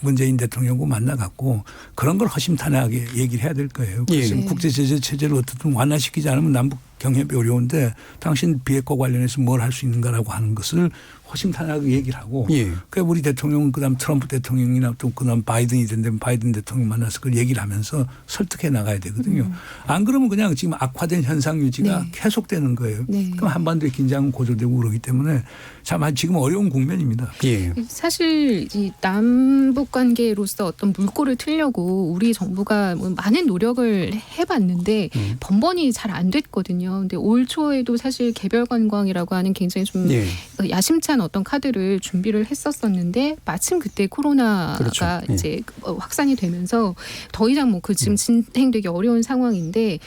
문재인 대통령하고 만나갖고 그런 걸 허심탄회하게 얘기를 해야 될 거예요. 그래서
예.
국제제재 체제를 어떻든 완화시키지 않으면 남북 경협이 어려운데 당신 비핵화 관련해서 뭘 할 수 있는가라고 하는 것을 허심탄회하게 얘기를 하고
예.
그러니까 우리 대통령은 그다음 트럼프 대통령이나 또 그다음 바이든이 된다면 바이든 대통령 만나서 그걸 얘기를 하면서 설득해 나가야 되거든요. 안 그러면 그냥 지금 악화된 현상 유지가
네.
계속되는 거예요.
네.
그럼 한반도의 긴장은 고조되고 그러기 때문에 참 지금 어려운 국면입니다.
예.
사실 이 남북 관계로서 어떤 물꼬를 틀려고 우리 정부가 뭐 많은 노력을 해봤는데 번번이 잘 안 됐거든요. 근데 올 초에도 사실 개별 관광이라고 하는 굉장히 좀
예.
야심찬 어떤 카드를 준비를 했었었는데 마침 그때 코로나가
그렇죠. 예.
이제 확산이 되면서 더 이상 뭐 그 지금 진행되기 어려운 상황인데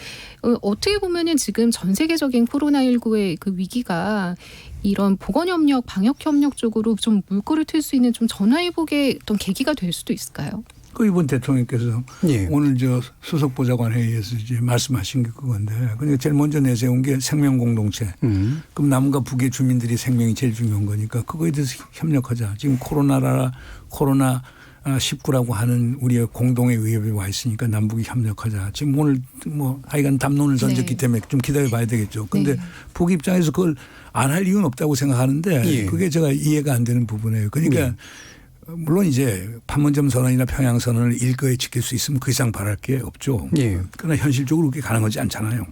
어떻게 보면은 지금 전 세계적인 코로나19의 그 위기가 이런 보건협력, 방역협력 쪽으로 좀 물꼬를 틀 수 있는 좀 전화위복의 어떤 계기가 될 수도 있을까요?
그 이번 대통령께서
예.
오늘 저 수석보좌관 회의에서 이제 말씀하신 게 그건데 그러니까 제일 먼저 내세운 게 생명 공동체. 그럼 남과 북의 주민들이 생명이 제일 중요한 거니까 그거에 대해서 협력하자. 지금 코로나 19라고 하는 우리의 공동의 위협이 와 있으니까 남북이 협력하자. 지금 오늘 뭐 하여간 담론을 던졌기
네.
때문에 좀 기다려 봐야 되겠죠. 그런데
네.
북 입장에서 그걸 안 할 이유는 없다고 생각하는데
예.
그게 제가 이해가 안 되는 부분이에요. 그러니까 물론 이제 판문점 선언이나 평양 선언을 일거에 지킬 수 있으면 그 이상 바랄 게 없죠.
예.
그러나 현실적으로 그게 가능하지 않잖아요.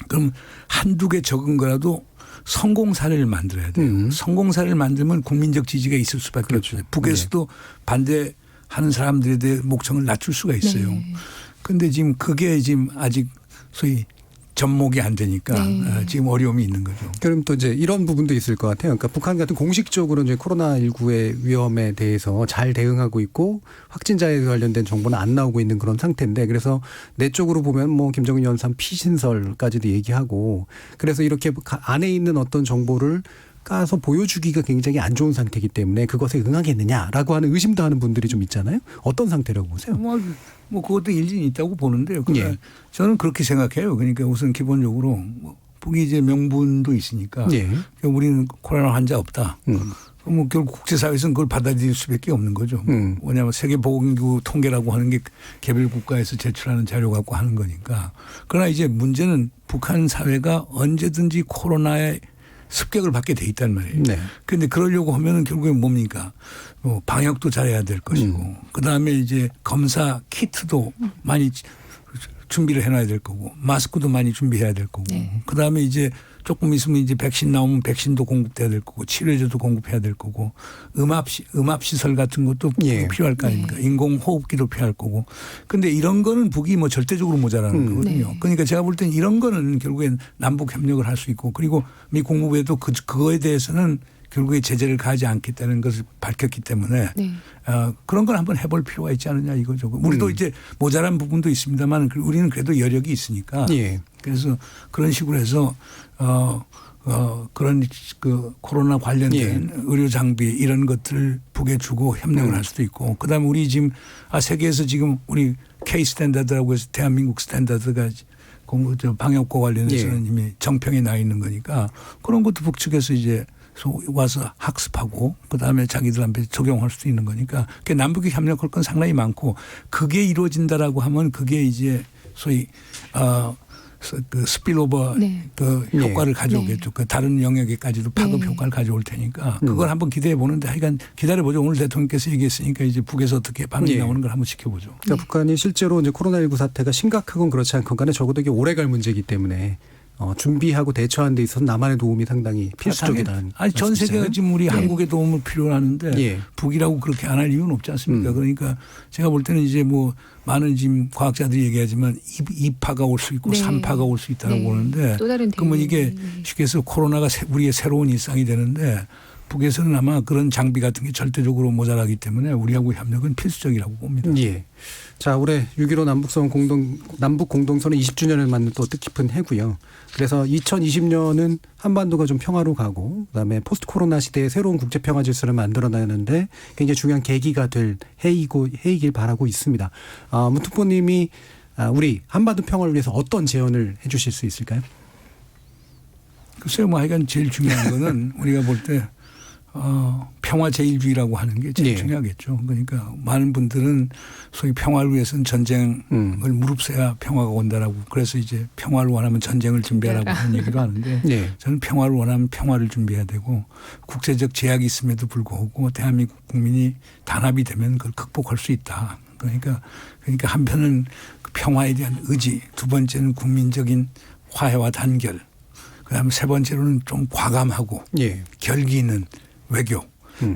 그럼 한두 개 적은 거라도 성공 사례를 만들어야 돼요. 성공 사례를 만들면 국민적 지지가 있을 수밖에
그렇죠.
없어요. 북에서도 반대하는 사람들에 대해 목청을 낮출 수가 있어요.
네.
그런데 지금 그게 지금 아직 소위 접목이 안 되니까
네.
지금 어려움이 있는 거죠.
그럼 또 이제 이런 부분도 있을 것 같아요. 그러니까 북한 같은 공식적으로 이제 코로나19의 위험에 대해서 잘 대응하고 있고 확진자에 관련된 정보는 안 나오고 있는 그런 상태인데 그래서 내 쪽으로 보면 뭐 김정은 위원장 피신설까지도 얘기하고 그래서 이렇게 안에 있는 어떤 정보를 까서 보여주기가 굉장히 안 좋은 상태이기 때문에 그것에 응하겠느냐라고 하는 의심도 하는 분들이 좀 있잖아요. 어떤 상태라고 보세요?
뭐 그것도 일리는 있다고 보는데요.
예.
저는 그렇게 생각해요. 그러니까 우선 기본적으로 뭐 북이 이제 명분도 있으니까
예.
우리는 코로나 환자 없다. 뭐 결국 국제사회에서는 그걸 받아들일 수밖에 없는 거죠. 왜냐하면 세계보건기구 통계라고 하는 게 개별 국가에서 제출하는 자료 갖고 하는 거니까. 그러나 이제 문제는 북한 사회가 언제든지 코로나에 습격을 받게 돼 있단 말이에요.
네.
그런데 그러려고 하면은 결국엔 뭡니까? 뭐 방역도 잘해야 될 것이고, 그 다음에 이제 검사 키트도 많이 준비를 해놔야 될 거고, 마스크도 많이 준비해야 될 거고,
네.
그 다음에 이제 조금 있으면 이제 백신 나오면 백신도 공급돼야 될 거고 치료제도 공급해야 될 거고 음압 시설 같은 것도
예.
필요할 거 아닙니까? 인공호흡기도 필요할 거고. 근데 이런 거는 북이 뭐 절대적으로 모자라는 거거든요.
네.
그러니까 제가 볼 때는 이런 거는 결국엔 남북 협력을 할 수 있고 그리고 미 국무부에도 그거에 대해서는 결국에 제재를 가하지 않겠다는 것을 밝혔기 때문에
네.
그런 걸 한번 해볼 필요가 있지 않느냐 이거죠. 우리도 이제 모자란 부분도 있습니다만 우리는 그래도 여력이 있으니까
예.
그래서 그런 식으로 해서 그런 그 코로나 관련된 의료 장비 이런 것들을 북에 주고 협력을 할 수도 있고 그다음에 우리 지금 세계에서 지금 우리 K 스탠다드라고 해서 대한민국 스탠다드가 방역과 관련해서는 이미 정평에 나 있는 거니까 그런 것도 북측에서 이제 와서 학습하고 그다음에 자기들한테 적용할 수도 있는 거니까 남북이 협력할 건 상당히 많고 그게 이루어진다라고 하면 그게 이제 소위 그 스필오버
네.
그 효과를 가져오겠죠. 그 다른 영역에까지도 파급
네.
효과를 가져올 테니까 그걸 한번 기대해 보는데 하여간 기다려보죠. 오늘 대통령께서 얘기했으니까 이제 북에서 어떻게 반응이 나오는 걸 한번 지켜보죠.
그러니까 북한이 실제로 이제 코로나19 사태가 심각하건 그렇지 않건 간에 적어도 이게 오래갈 문제이기 때문에 준비하고 대처하는 데 있어서 남한의 도움이 상당히 필수적이다는.
아니 전 세계가 지금 우리 한국의 도움을 필요로 하는데 북이라고 그렇게 안 할 이유는 없지 않습니까? 그러니까 제가 볼 때는 이제 뭐 많은 지금 과학자들이 얘기하지만 2파가 올 수 있고
네.
3파가 올 수 있다고 보는데
또 다른
그러면 이게 쉽게 해서 코로나가 우리의 새로운 일상이 되는데 북에서는 아마 그런 장비 같은 게 절대적으로 모자라기 때문에 우리하고 협력은 필수적이라고 봅니다.
예. 자, 올해 6.15 남북 공동선언 20주년을 맞는 또 뜻깊은 해고요. 그래서 2020년은 한반도가 좀 평화로 가고 그다음에 포스트 코로나 시대에 새로운 국제 평화 질서를 만들어내는데 굉장히 중요한 계기가 될 해이길 바라고 있습니다. 문특보님이 우리 한반도 평화를 위해서 어떤 제언을 해 주실 수 있을까요?
글쎄요, 뭐 하여간 제일 중요한 거는 우리가 볼 때 평화 제일주의라고 하는 게 제일 중요하겠죠. 그러니까 많은 분들은 소위 평화를 위해서는 전쟁을 무릅써야 평화가 온다라고 그래서 이제 평화를 원하면 전쟁을 준비하라고 하는 얘기도 하는데 저는 평화를 원하면 평화를 준비해야 되고 국제적 제약이 있음에도 불구하고 대한민국 국민이 단합이 되면 그걸 극복할 수 있다. 그러니까 한편은 그 평화에 대한 의지, 두 번째는 국민적인 화해와 단결, 그다음에 세 번째로는 좀 과감하고 결기 있는 외교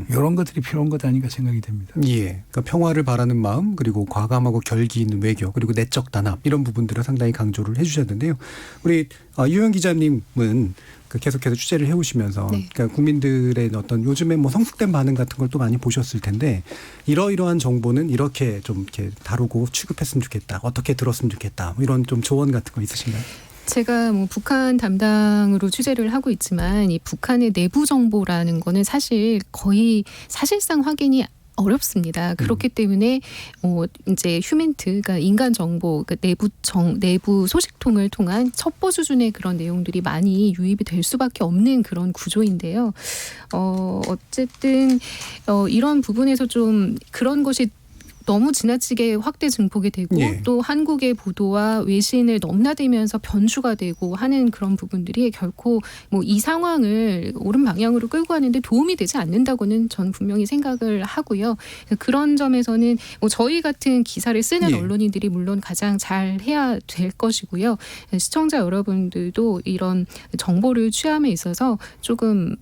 이런 것들이 필요한 것 아닌가 생각이 됩니다.
예, 그러니까 평화를 바라는 마음 그리고 과감하고 결기 있는 외교 그리고 내적 단합 이런 부분들을 상당히 강조를 해주셨는데요. 우리 유영 기자님은 계속해서 취재를 해오시면서 그러니까 국민들의 어떤 요즘에 뭐 성숙된 반응 같은 걸 또 많이 보셨을 텐데 이러이러한 정보는 이렇게 좀 이렇게 다루고 취급했으면 좋겠다, 어떻게 들었으면 좋겠다, 뭐 이런 좀 조언 같은 거 있으신가요?
제가 뭐 북한 담당으로 취재를 하고 있지만 이 북한의 내부 정보라는 거는 사실 거의 사실상 확인이 어렵습니다. 그렇기 때문에 이제 휴멘트, 그러니까 인간 정보, 그러니까 내부 소식통을 통한 첩보 수준의 그런 내용들이 많이 유입이 될 수밖에 없는 그런 구조인데요. 어쨌든 이런 부분에서 좀 그런 것이 너무 지나치게 확대 증폭이 되고 또 한국의 보도와 외신을 넘나들면서 변주가 되고 하는 그런 부분들이 결코 뭐 이 상황을 옳은 방향으로 끌고 가는데 도움이 되지 않는다고는 저는 분명히 생각을 하고요. 그런 점에서는 뭐 저희 같은 기사를 쓰는 언론인들이 물론 가장 잘 해야 될 것이고요. 시청자 여러분들도 이런 정보를 취함에 있어서 조금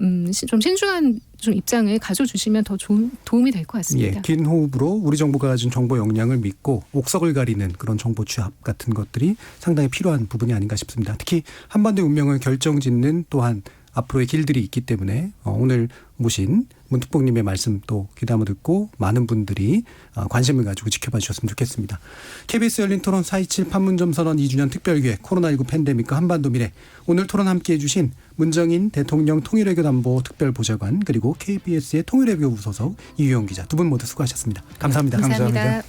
좀 신중한 좀 입장을 가져주시면 더 좋은 도움이 될 것 같습니다.
긴 호흡으로 우리 정부가 가진 정보 역량을 믿고 옥석을 가리는 그런 정보 취합 같은 것들이 상당히 필요한 부분이 아닌가 싶습니다. 특히 한반도의 운명을 결정짓는 또한 앞으로의 길들이 있기 때문에 오늘 모신 문특보님의 말씀 또 귀담아 듣고 많은 분들이 관심을 가지고 지켜봐 주셨으면 좋겠습니다. KBS 열린 토론 4.27 판문점 선언 2주년 특별기획 코로나19 팬데믹과 한반도 미래 오늘 토론 함께해 주신 문정인 대통령 통일외교담보 특별보좌관 그리고 KBS의 통일외교부 소속 이유영 기자 두 분 모두 수고하셨습니다. 감사합니다.
감사합니다.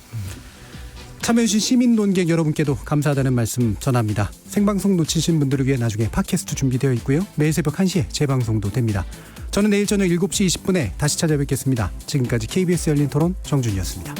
참여해주신 시민 논객 여러분께도 감사하다는 말씀 전합니다. 생방송 놓치신 분들을 위해 나중에 팟캐스트 준비되어 있고요. 매일 새벽 1시에 재방송도 됩니다. 저는 내일 저녁 7시 20분에 다시 찾아뵙겠습니다. 지금까지 KBS 열린 토론 정준이었습니다.